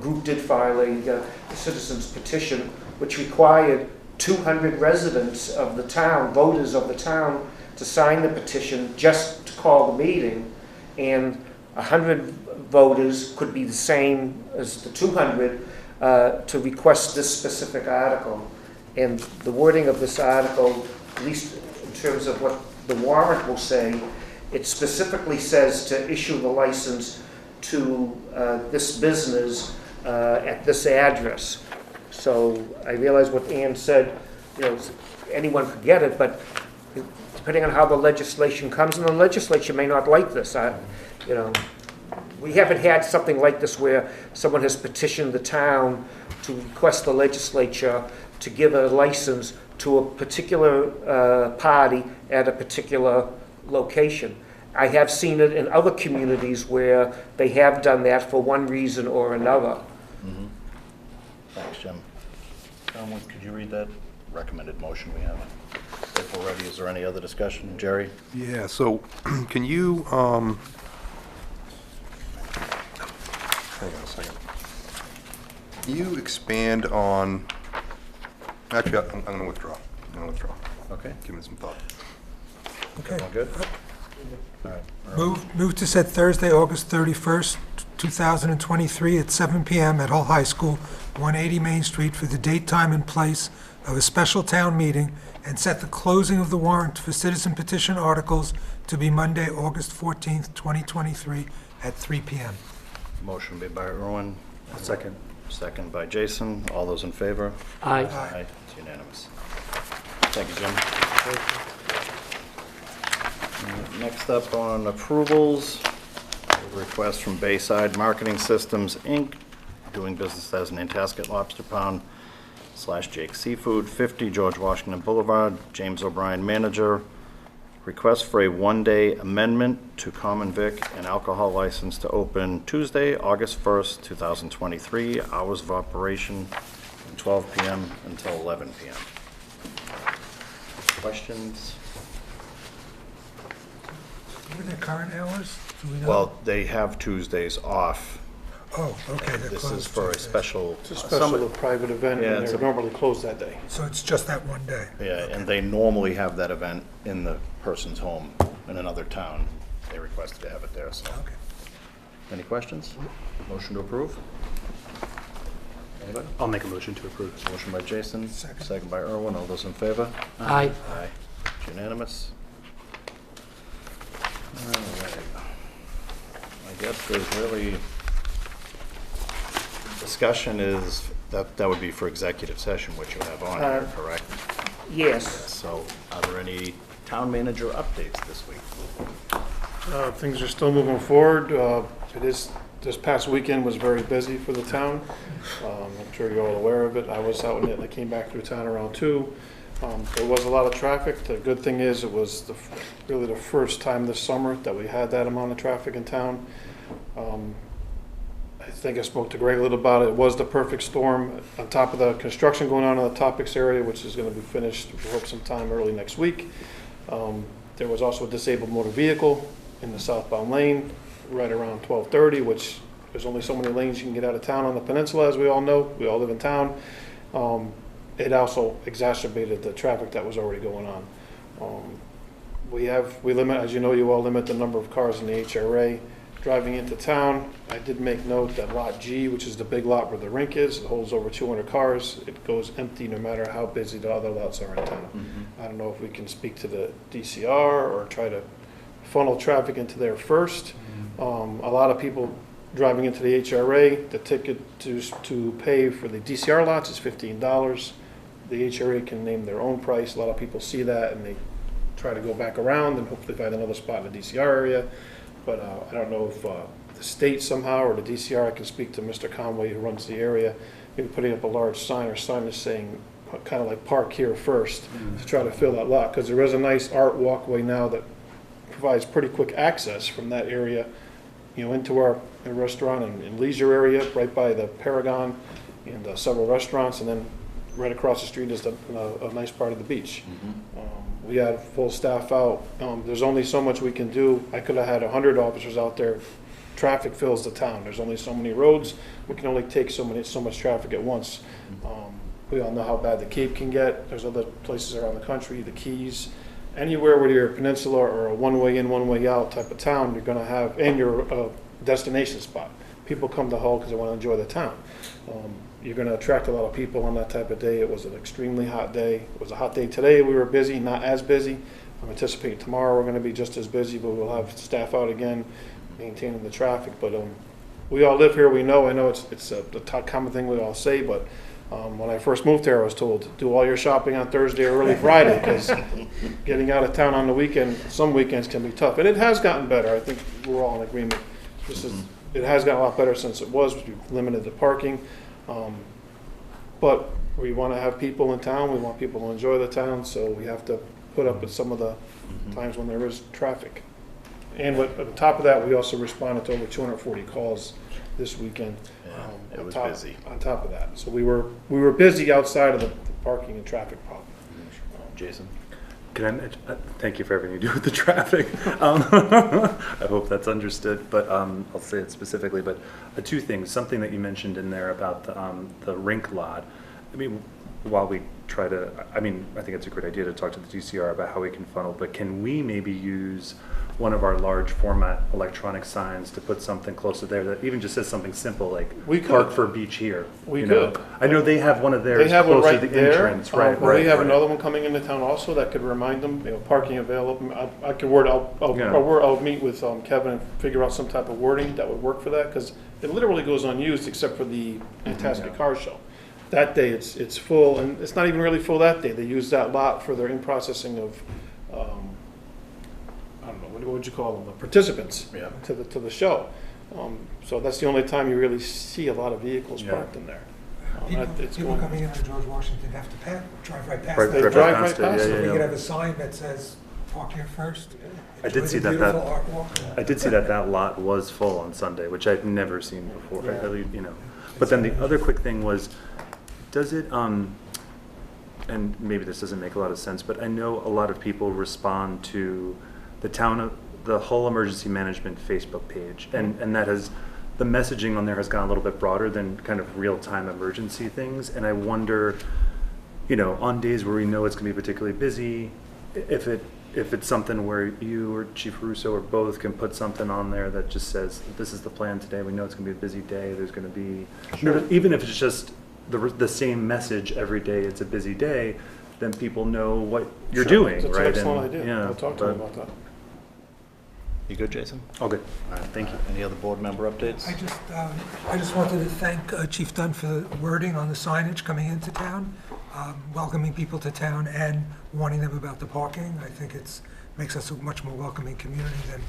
group did file a citizen's petition, which required 200 residents of the town, voters of the town, to sign the petition just to call the meeting, and 100 voters could be the same as the 200 to request this specific article. And the wording of this article, at least in terms of what the warrant will say, it specifically says to issue the license to this business at this address. So I realize what Ann said, anyone could get it, but depending on how the legislation comes, and the legislature may not like this. We haven't had something like this where someone has petitioned the town to request the legislature to give a license to a particular party at a particular location. I have seen it in other communities where they have done that for one reason or another. Mm-hmm. Thanks, Jim. Could you read that recommended motion we have? If we're ready, is there any other discussion? Jerry? Yeah, so can you, hang on a second. Can you expand on, actually, I'm going to withdraw. Okay. Give me some thought. Okay. All good? All right. Move to set Thursday, August 31st, 2023 at 7 p.m. at Hull High School, 180 Main Street, for the date, time, and place of a special town meeting, and set the closing of the warrant for citizen petition articles to be Monday, August 14th, 2023 at 3 p.m. Motion made by Erwin. Second. Second by Jason. All those in favor? Aye. Aye. It's unanimous. Thank you, Jim. Next up on approvals, a request from Bayside Marketing Systems, Inc., doing business as Nantasket Lobster Pound / Jake Seafood, 50 George Washington Boulevard, James O'Brien, manager. Request for a one-day amendment to common vic and alcohol license to open Tuesday, August 1st, 2023. Hours of operation from 12 p.m. until 11 p.m. Questions? What are their current hours? Do we know? Well, they have Tuesdays off. Oh, okay, they're This closed is for a Tuesdays. special. It's a special private event, Yeah, and it's they're a- normally closed that day. So it's just that one day? Yeah, and they normally have that event in the person's home in another town. They requested to have it there, so. Okay. Any questions? Motion to approve? Anybody? I'll make a motion to approve. Motion by Jason, Second. second by Erwin. All those in favor? Aye. Aye. It's unanimous. All right. I guess there's really, discussion is, that would be for executive session, which you have on here, correct? Yes. So are there any town manager updates this week? Things are still moving forward. This past weekend was very busy for the town. I'm sure you're all aware of it. I was out in it, I came back through town around 2. There was a lot of traffic. The good thing is it was really the first time this summer that we had that amount of traffic in town. I think I spoke to Greg a little about it. It was the perfect storm on top of the construction going on in the Topics area, which is going to be finished, we hope, sometime early next week. There was also a disabled motor vehicle in the southbound lane right around 12:30, which there's only so many lanes you can get out of town on the peninsula, as we all know. We all live in town. It also exacerbated the traffic that was already going on. We limit, as you know, you all limit the number of cars in the HRA. Driving into town, I did make note that Lot G, which is the big lot where the rink is, it holds over 200 cars. It goes empty no matter how busy the other lots are in town. I don't know if we can speak to the DCR or try to funnel traffic into there first. A lot of people driving into the HRA, the ticket to pay for the DCR lots is $15. The HRA can name their own price. A lot of people see that and they try to go back around and hopefully find another spot in the DCR area. But I don't know if the state somehow or the DCR, I can speak to Mr. Conway who runs the area, maybe putting up a large sign or signage saying kind of like park here first to try to fill that lot, because there is a nice art walkway now that provides pretty quick access from that area, into our restaurant and leisure area right by the Paragon and several restaurants, and then right across the street is a nice part of the beach. We had full staff out. There's only so much we can do. I could have had 100 officers out there. Traffic fills the town. There's only so many roads. We can only take so much traffic at once. We all know how bad the Cape can get. There's other places around the country, the Keys. Anywhere where you're a peninsula or a one-way in, one-way out type of town, you're going to have, and you're a destination spot. People come to Hull because they want to enjoy the town. You're going to attract a lot of people on that type of day. It was an extremely hot day. It was a hot day today. We were busy, not as busy. I'm anticipating tomorrow we're going to be just as busy, but we'll have staff out again maintaining the traffic. But we all live here. We know. I know it's a common thing we all say, but when I first moved here, I was told, do all your shopping on Thursday or early Friday, because getting out of town on the weekend, some weekends can be tough. And it has gotten better. I think we're all in agreement. It has gotten a lot better since it was. We've limited the parking. But we want to have people in town. We want people to enjoy the town, so we have to put up with some of the times when there is traffic. And on top of that, we also responded to over 240 calls this weekend. It was busy. On top of that, so we were busy outside of the parking and traffic problem. Jason? Can I mention, thank you for everything you do with the traffic. I hope that's understood, but I'll say it specifically. But two things, something that you mentioned in there about the rink lot. I mean, while we try to, I think it's a great idea to talk to the DCR about how we can funnel, but can we maybe use one of our large format electronic signs to put something close to there that even just says something simple like "Park for beach here"? We could. I know they have one of theirs. They have one close right to the there. entrance, right? We have another one coming into town also that could remind them, parking available. I'll meet with Kevin and figure out some type of wording that would work for that, because it literally goes unused except for the Fantastic Car Show. That day it's full, and it's not even really full that day. They use that lot for their in-processing of I don't know, what would you call them, the participants to the show. So that's the only time you really see a lot of vehicles parked in there. People coming into George Washington have to drive right past They that. drive right past it. So we could have a sign that says, park here first. I did see Enjoy the beautiful art walk. I did see that lot was full on Sunday, which I've never seen before. But then the other quick thing was, does it, and maybe this doesn't make a lot of sense, but I know a lot of people respond to the Hull Emergency Management Facebook page, and that has, the messaging on there has gone a little bit broader than kind of real-time emergency things, and I wonder, on days where we know it's going to be particularly busy, if it's something where you or Chief Russo or both can put something on there that just says, this is the plan today, we know it's going to be a busy day, there's going to be, even if it's just the same message every day, it's a busy day, then people know what you're doing, That's right? an excellent idea. I'll talk to them about that. You good, Jason? Oh, good. All right, thank you. Any other board member updates? I just wanted to thank Chief Dunn for the wording on the signage coming into town, welcoming people to town and warning them about the parking. I think makes us a much more welcoming community than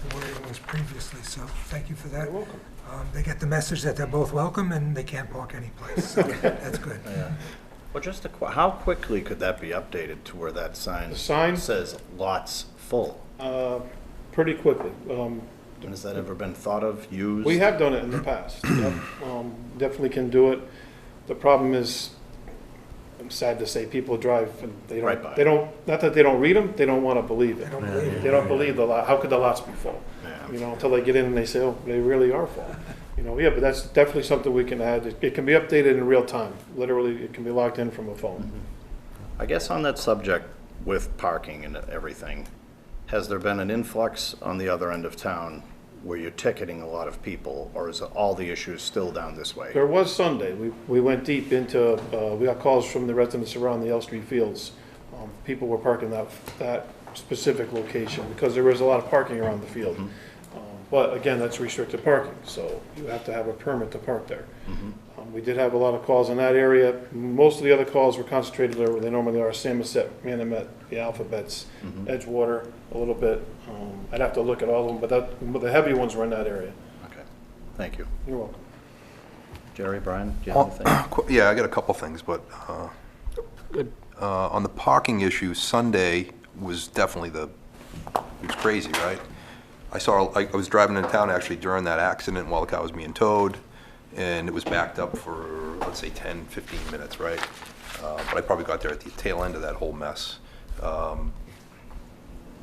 the wording was previously, so thank you for that. You're welcome. They get the message that they're both welcome and they can't park any place, so that's good. Well, just how quickly could that be updated to where that sign The sign? says lots full? Pretty quickly. And has that ever been thought of, used? We have done it in the past. Yep. Definitely can do it. The problem is, I'm sad to say, people drive and Right by. they don't, not that they don't read them, they don't want to believe it. They don't believe it. They don't believe the lot, how could the lots be full? Yeah. You know, until they get in and they say, oh, they really are full. You know, yeah, but that's definitely something we can add. It can be updated in real time. Literally, it can be logged in from a phone. I guess on that subject with parking and everything, has there been an influx on the other end of town where you're ticketing a lot of people, or is all the issues still down this way? There was Sunday. We went deep into, we got calls from the residents around the L Street Fields. People were parking that specific location because there was a lot of parking around the field. But again, that's restricted parking, so you have to have a permit to park there. We did have a lot of calls in that area. Most of the other calls were concentrated there where they normally are: Samoset, Manamet, the Alphabets, Edgewater, a little bit. I'd have to look at all of them, but the heavy ones were in that area. Okay, thank you. You're welcome. Jerry, Brian, do you have anything? Yeah, I got a couple things, but on the parking issue, Sunday was definitely it was crazy, right? I was driving in town actually during that accident while the car was being towed, and it was backed up for, let's say, 10, 15 minutes, right? But I probably got there at the tail end of that whole mess. How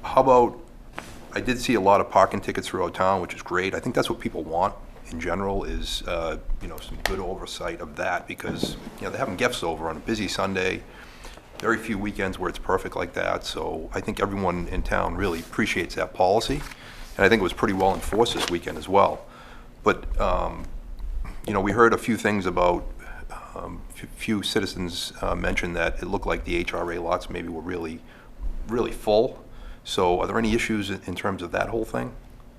about, I did see a lot of parking tickets throughout town, which is great. I think that's what people want in general is, you know, some good oversight of that because, you know, they're having guests over on a busy Sunday. Very few weekends where it's perfect like that. So I think everyone in town really appreciates that policy. And I think it was pretty well enforced this weekend as well. But, you know, we heard a few things about, few citizens mentioned that it looked like the HRA lots maybe were really, really full. So are there any issues in terms of that whole thing?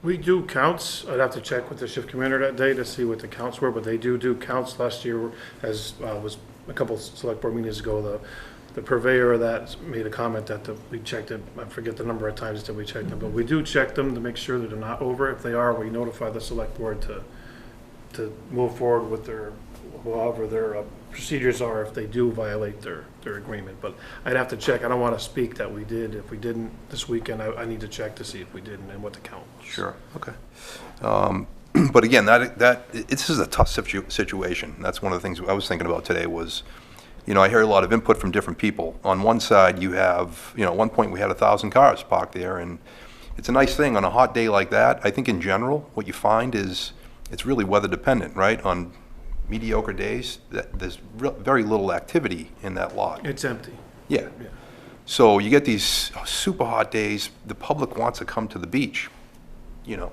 We do counts. I'd have to check with the shift commander that day to see what the counts were, but they do counts. Last year, as was a couple select board meetings ago, the purveyor of that made a comment that we checked it. I forget the number of times that we checked them, but we do check them to make sure that they're not over. If they are, we notify the select board to move forward with however their procedures are if they do violate their agreement. But I'd have to check. I don't want to speak that we did. If we didn't this weekend, I need to check to see if we didn't and what the count was. Sure, okay. But again, this is a tough situation. That's one of the things I was thinking about today was, you know, I hear a lot of input from different people. On one side, you have, you know, at one point we had 1,000 cars parked there, and it's a nice thing on a hot day like that. I think in general, what you find is it's really weather dependent, right? On mediocre days, there's very little activity in that lot. It's empty. Yeah. So you get these super hot days, the public wants to come to the beach, you know.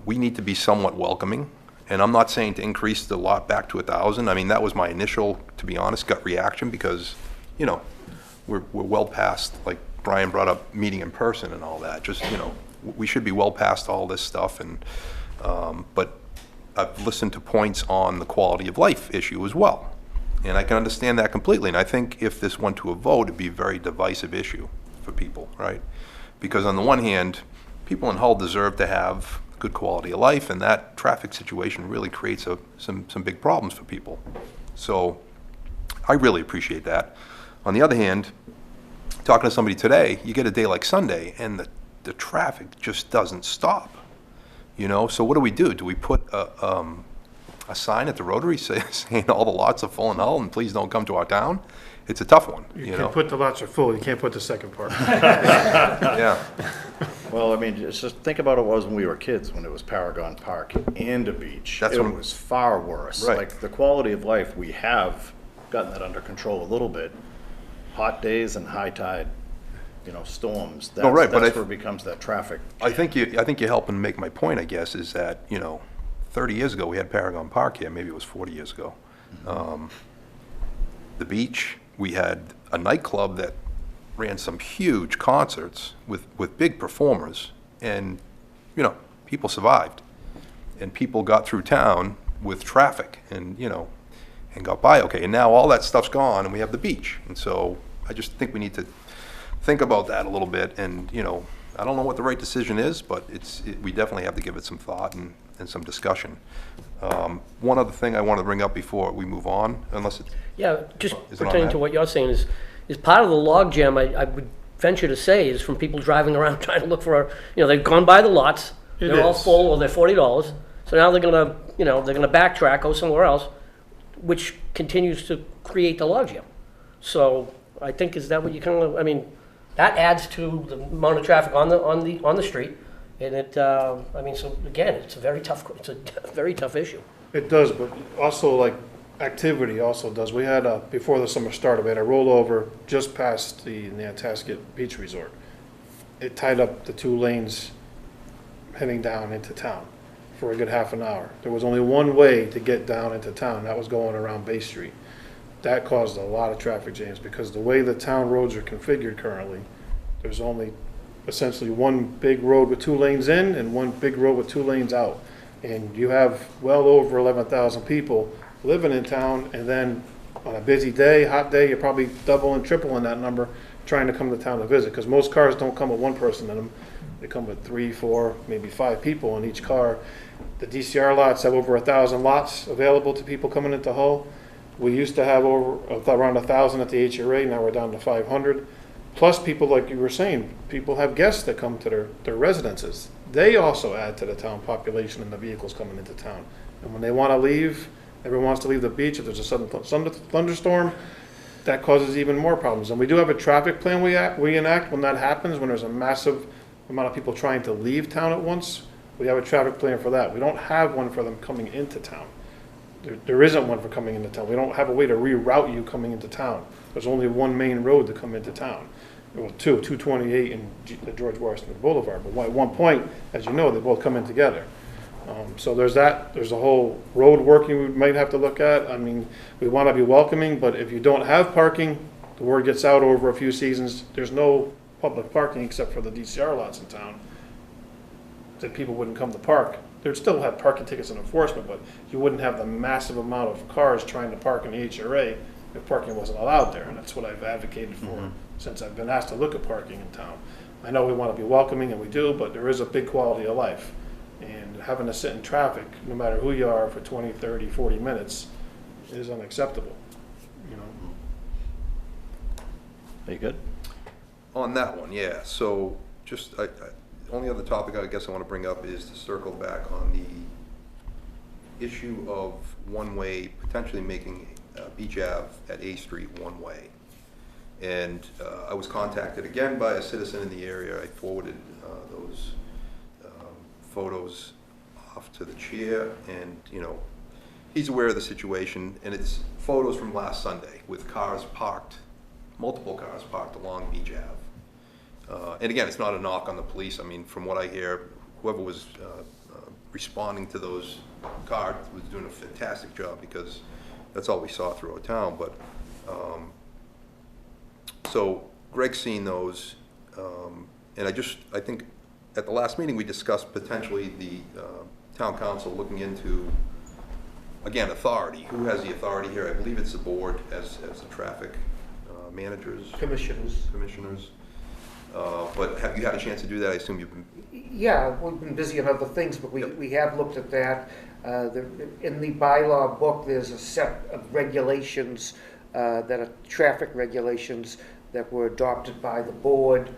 We need to be somewhat welcoming. And I'm not saying to increase the lot back to 1,000. I mean, that was my initial, to be honest, gut reaction because, you know, we're well past, like Brian brought up, meeting in person and all that. Just, you know, we should be well past all this stuff. And but I've listened to points on the quality of life issue as well. And I can understand that completely. And I think if this went to a vote, it'd be a very divisive issue for people, right? Because on the one hand, people in Hull deserve to have good quality of life, and that traffic situation really creates some big problems for people. So I really appreciate that. On the other hand, talking to somebody today, you get a day like Sunday, and the traffic just doesn't stop. You know, so what do? Do we put a sign at the Rotary saying all the lots are full in Hull and please don't come to our town? It's a tough one. You know? can put the lots are full. You can't put the second part. Yeah. Well, I mean, just think about it was when we were kids, when it was Paragon Park and a beach. That's it what was far worse. Right. Like the quality of life, we have gotten that under control a little bit. Hot days and high tide, you know, storms. That's, right, but that's where it becomes that traffic. I think you're helping make my point, I guess, is that, you know, 30 years ago we had Paragon Park here, maybe it was 40 years ago. The beach, we had a nightclub that ran some huge concerts with big performers, and, you know, people survived. And people got through town with traffic and, you know, and got by okay. And now all that stuff's gone and we have the beach. And so I just think we need to think about that a little bit. And, you know, I don't know what the right decision is, but we definitely have to give it some thought and some discussion. One other thing I want to bring up before we move on, unless it, Yeah, just Is it on pertaining that? to what you're saying is part of the logjam, I would venture to say, is from people driving around trying to look for, they've gone by the lots, It they're all is. full, or they're $40, so now they're gonna, they're gonna backtrack, go somewhere else, which continues to create the logjam. So I think, is that what you that adds to the amount of traffic on the street, and it, so again, it's a very tough issue. It does, but also like activity also does. We had, before the summer started, we had a rollover just past the Nantasket Beach Resort. It tied up the 2 lanes heading down into town for a good half an hour. There was only one way to get down into town, that was going around Bay Street. That caused a lot of traffic jams because the way the town roads are configured currently, there's only essentially one big road with 2 lanes in and one big road with 2 lanes out. And you have well over 11,000 people living in town, and then on a busy day, hot day, you're probably double and triple in that number trying to come to town to visit, because most cars don't come with 1 person in them. They come with 3, 4, maybe 5 people in each car. The DCR lots have over 1,000 lots available to people coming into Hull. We used to have around 1,000 at the HRA, now we're down to 500. Plus people, like you were saying, people have guests that come to their residences. They also add to the town population and the vehicles coming into town. And when they want to leave, everyone wants to leave the beach, if there's a sudden thunderstorm, that causes even more problems. And we do have a traffic plan we enact when that happens, when there's a massive amount of people trying to leave town at once. We have a traffic plan for that. We don't have one for them coming into town. There isn't one for coming into town. We don't have a way to reroute you coming into town. There's only one main road to come into town. Well, 228 and the George Washington Boulevard. But at one point, as you know, they both come in together. So there's that. There's a whole road working we might have to look at. I mean, we want to be welcoming, but if you don't have parking, the word gets out over a few seasons, there's no public parking except for the DCR lots in town, that people wouldn't come to park. They'd still have parking tickets and enforcement, but you wouldn't have the massive amount of cars trying to park in the HRA if parking wasn't allowed there. And that's what I've advocated for since I've been asked to look at parking in town. I know we want to be welcoming, and we do, but there is a big quality of life. And having to sit in traffic, no matter who you are, for 20, 30, 40 minutes is unacceptable, Are you good? on that one, yeah, so just, only other topic I guess I want to bring up is to circle back on the issue of one-way, potentially making Beach Ave at A Street one-way. And I was contacted again by a citizen in the area. I forwarded those photos off to the chair, and he's aware of the situation, and it's photos from last Sunday with cars parked, multiple cars parked along Beach Ave. And again, it's not a knock on the police. I mean, from what I hear, whoever was responding to those cars was doing a fantastic job, because that's all we saw throughout town. But so Greg's seen those, and I think at the last meeting we discussed potentially the town council looking into, again, authority. Who has the authority here? I believe it's the board as the traffic managers. Commissioners. But have you had a chance to do that? I assume you've been... Yeah, we've been busy on other things, but we have looked at that. In the bylaw book, there's a set of regulations that are traffic regulations that were adopted by the board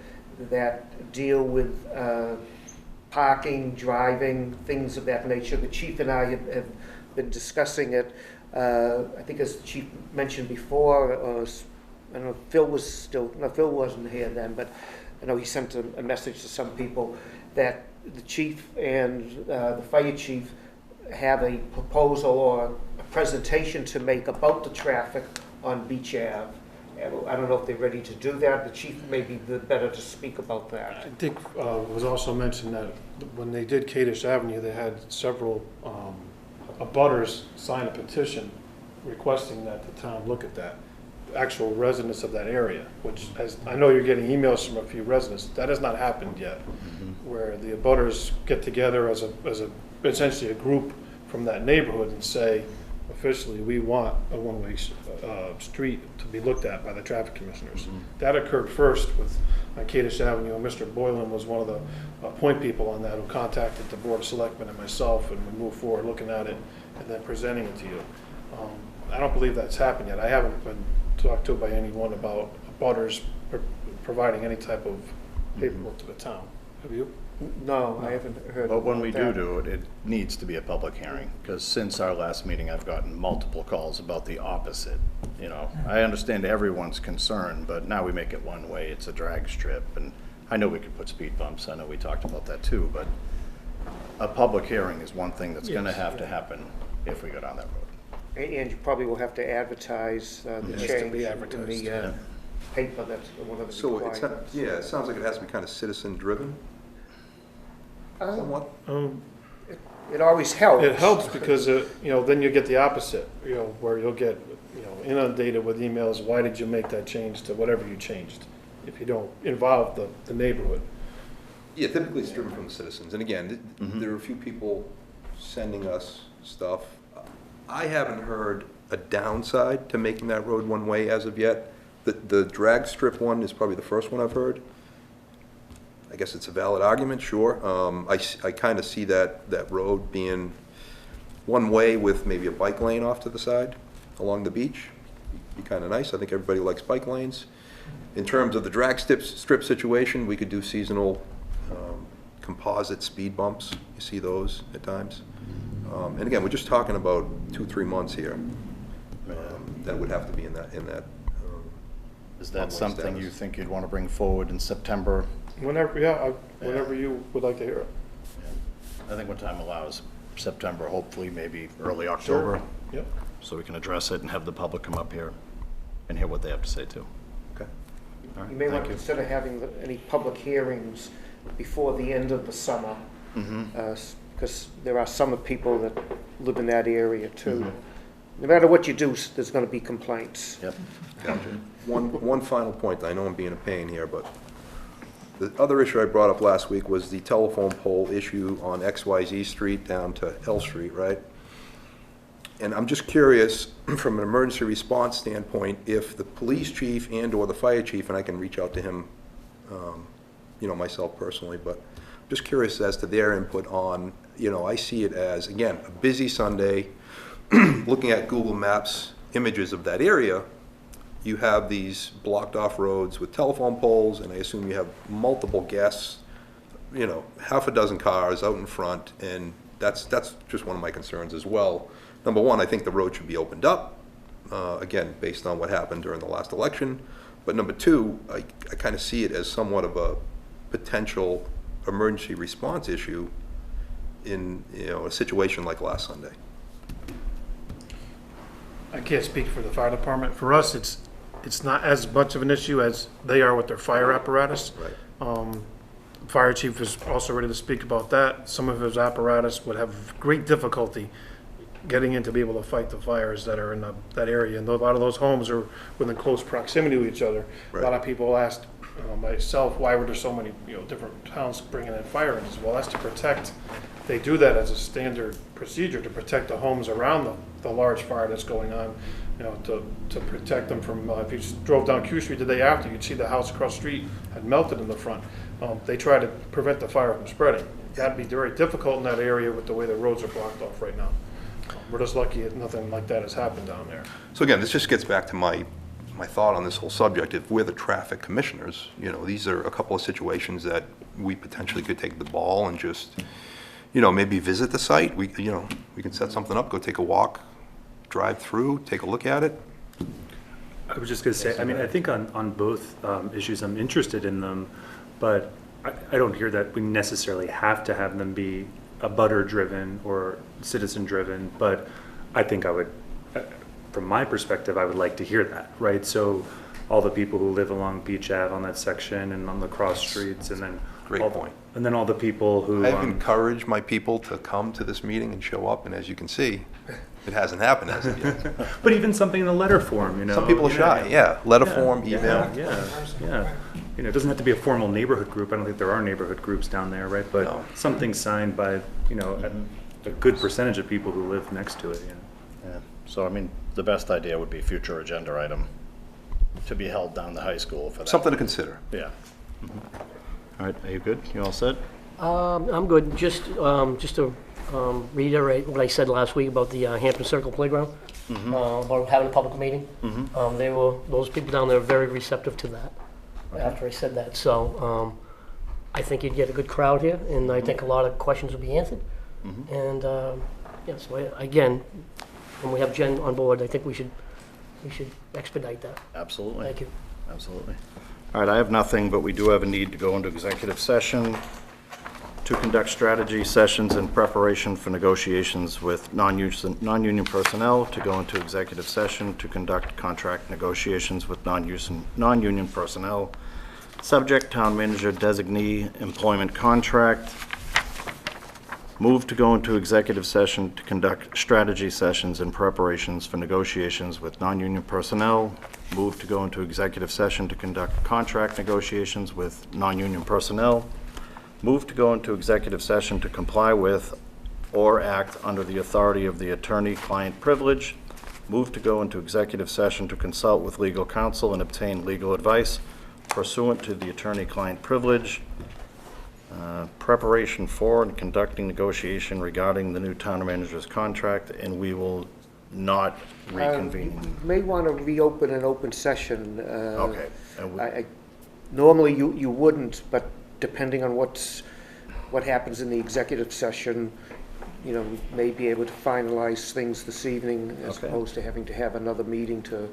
that deal with parking, driving, things of that nature. The chief and I have been discussing it. I think as the chief mentioned before, I don't know if Phil was still, no, Phil wasn't here then, but I know he sent a message to some people that the chief and the fire chief have a proposal or a presentation to make about the traffic on Beach Ave. I don't know if they're ready to do that. The chief may be better to speak about that. I think it was also mentioned that when they did Cadiz Avenue, they had several abutters sign a petition requesting that the town look at that. Actual residents of that area, which, as I know you're getting emails from a few residents, that has not happened yet, where the abutters get together as essentially a group from that neighborhood and say, officially, we want a one-way street to be looked at by the traffic commissioners. That occurred first with Cadiz Avenue, and Mr. Boylan was one of the point people on that who contacted the Board of Selectmen and myself, and we moved forward looking at it. and then presenting it to you. I don't believe that's happened yet. I haven't been talked to by anyone about butters providing any type of paperwork to the town. Have you? No, I haven't heard. But when we about do that. it, it needs to be a public hearing, because since our last meeting, I've gotten multiple calls about the opposite. You know, I understand everyone's concern, but now we make it one way, it's a drag strip, and I know we could put speed bumps, I know we talked about that too, but a public hearing is one thing that's gonna Yes, have to yeah. happen if we go down that road. And you probably will have to advertise the It has to change be in advertised, the yeah. paper, that's one of the So it's, requirements. yeah, it sounds like it has to be kind of citizen-driven, somewhat. It always helps. It helps because, you know, then you get the opposite, you know, where you'll get, you know, inundated with emails, why did you make that change to whatever you changed, if you don't involve the neighborhood. Yeah, typically it's driven from the citizens, and again, there are a few people sending us stuff. I haven't heard a downside to making that road one-way as of yet. The drag strip one is probably the first one I've heard. I guess it's a valid argument, sure. I kind of see that road being one-way with maybe a bike lane off to the side along the beach. Be kind of nice. I think everybody likes bike lanes. In terms of the drag strip situation, we could do seasonal composite speed bumps. You see those at times. And again, we're just talking about 2-3 months here. That would have to be in that. Is that ongoing something status. you think you'd want to bring forward in September? Whenever, yeah, whenever you would like to hear it. I think what time allows, September, hopefully, maybe early October, Yep. so we can address it and have the public come up here and hear what they have to say too. Okay. All right, You may want thank to consider having any public hearings before the end of the summer, because there are summer people that live in that area too. No matter what you do, there's going to be complaints. Yep. Gotcha. One final point, I know I'm being a pain here, but the other issue I brought up last week was the telephone pole issue on XYZ Street down to L Street, right? And I'm just curious, from an emergency response standpoint, if the police chief and/or the fire chief, and I can reach out to him, you know, myself personally, but I'm just curious as to their input on, you know, I see it as, again, a busy Sunday. Looking at Google Maps images of that area, you have these blocked off roads with telephone poles, and I assume you have multiple guests, you know, half a dozen cars out in front, and that's just one of my concerns as well. Number one, I think the road should be opened up, again, based on what happened during the last election. But number two, I kind of see it as somewhat of a potential emergency response issue in, you know, a situation like last Sunday. I can't speak for the fire department. For us, it's not as much of an issue as they are with their fire apparatus. Right. Fire chief is also ready to speak about that. Some of his apparatus would have great difficulty getting in to be able to fight the fires that are in that area. And a lot of those homes are within close proximity to each other. Right. A lot of people asked myself, why were there so many, you know, different towns bringing in fire engines? Well, that's to protect. They do that as a standard procedure to protect the homes around the large fire that's going on, you know, to protect them from, if you drove down Q Street the day after, you'd see the house across the street had melted in the front. They try to prevent the fire from spreading. That'd be very difficult in that area with the way the roads are blocked off right now. We're just lucky that nothing like that has happened down there. So again, this just gets back to my thought on this whole subject. If we're the traffic commissioners, you know, these are a couple of situations that we potentially could take the ball and just, you know, maybe visit the site. We can set something up, go take a walk, drive through, take a look at it. I was just going to say, I mean, I think on both issues, I'm interested in them, but I don't hear that we necessarily have to have them be abutter-driven or citizen-driven, but I think I would, from my perspective, I would like to hear that, right? So all the people who live along Beach Ave on that section and on the cross streets, and then Great point. And then all the people who I've encouraged my people to come to this meeting and show up, and as you can see, it hasn't happened as of yet. but even something in the letter form, you know. Some people are shy, yeah. Letter form, email. Yeah. You know, it doesn't have to be a formal neighborhood group. I don't think there are neighborhood groups down there, right? But No. something signed by, you know, a good percentage of people who live next to it, Yeah. So, I mean, the best idea would be future agenda item to be held down the high school for that. Something to consider. Yeah. All right, are you good? You all set? I'm good. Just to reiterate what I said last week about the Hampton Circle Playground, about having a public meeting. Those people down there are very receptive to that after I said that. So I think you'd get a good crowd here, and I think a lot of questions will be answered. And yeah, so again, when we have Jen on board, I think we should expedite that. Absolutely. Thank you. Absolutely. All right, I have nothing, but we do have a need to go into executive session to conduct strategy sessions in preparation for negotiations with non-union personnel, to go into executive session to conduct contract negotiations with non-union personnel, subject town manager designee employment contract. Move to go into executive session to conduct strategy sessions and preparations for negotiations with non-union personnel. Move to go into executive session to conduct contract negotiations with non-union personnel. Move to go into executive session to comply with or act under the authority of the attorney-client privilege. Move to go into executive session to consult with legal counsel and obtain legal advice pursuant to the attorney-client privilege. Preparation for and conducting negotiation regarding the new town manager's contract, and we will not reconvene. You may want to reopen an open session. Okay. Normally you wouldn't, but depending on what happens in the executive session, you know, we may be able to finalize things this evening as Okay. opposed to having to have another meeting to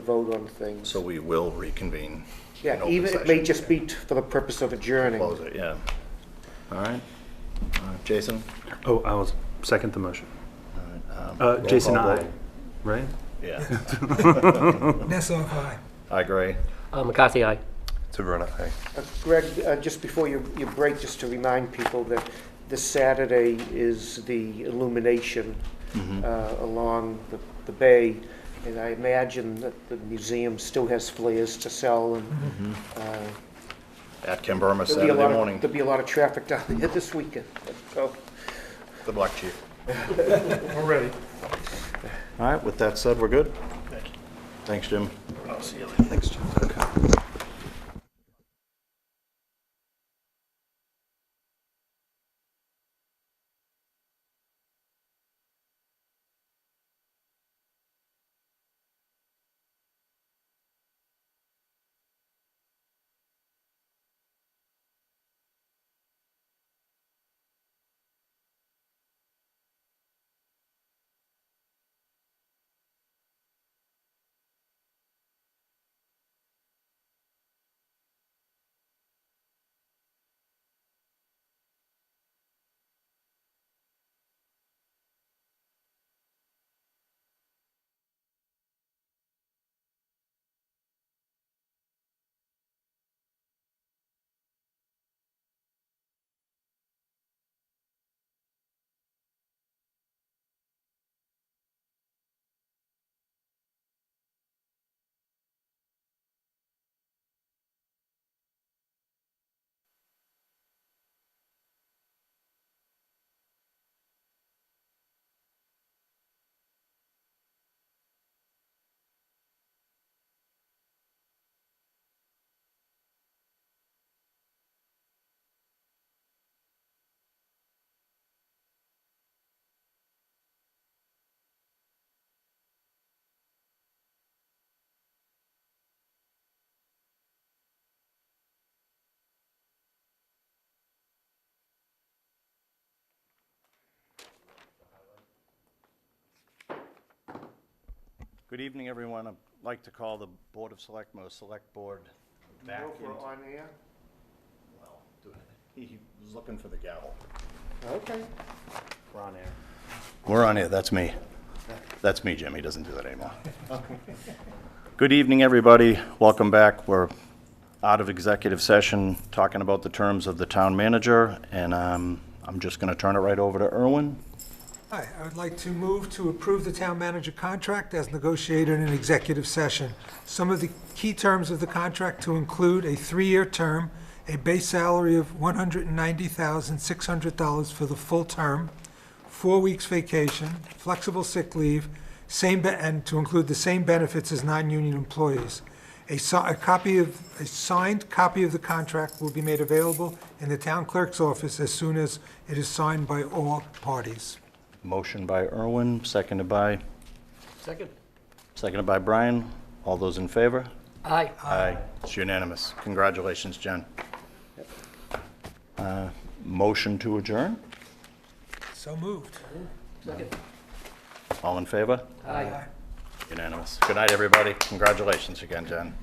vote on things. So we will reconvene. Yeah, in open even, it session. may just be for the purpose of adjourning. Close it, yeah. All right. Jason? Oh, I will second the motion. All right, roll Jason, call aye, vote. right? Yeah. Nessoff, aye. I agree. McCarthy, aye. Taverna, aye. Greg, just before you break, just to remind people that this Saturday is the illumination along the bay, and I imagine that the museum still has flares to sell, and At Kimberma there'll be a Saturday lot morning. there'll be a lot of traffic down there this weekend. So, Good luck, chief. We're ready. All right, with that said, we're good? Thank you. Thanks, Jim. I'll see you later. Thanks, Jim. Good evening, everyone. I'd like to call the Board of Selectmen, or Select Board, back if we're into... on air? Well, he was looking for the gavel. Okay. We're on air. We're on air, that's me. That's me, Jim, he doesn't do that anymore. Good evening, everybody. Welcome back. We're out of executive session, talking about the terms of the town manager, and I'm just going to turn it right over to Erwin. Hi, I would like to move to approve the town manager contract as negotiated in executive session. Some of the key terms of the contract to include a 3-year term, a base salary of $190,600 for the full term, 4 weeks vacation, flexible sick leave, and to include the same benefits as non-union employees. A signed copy of the contract will be made available in the town clerk's office as soon as it is signed by all parties. Motion by Irwin, seconded by? Seconded by Brian. All those in favor? Aye. Aye. It's unanimous. Congratulations, Jen. Motion to adjourn? So moved. All in favor? Aye. Unanimous. Good night, everybody. Congratulations again, Jen.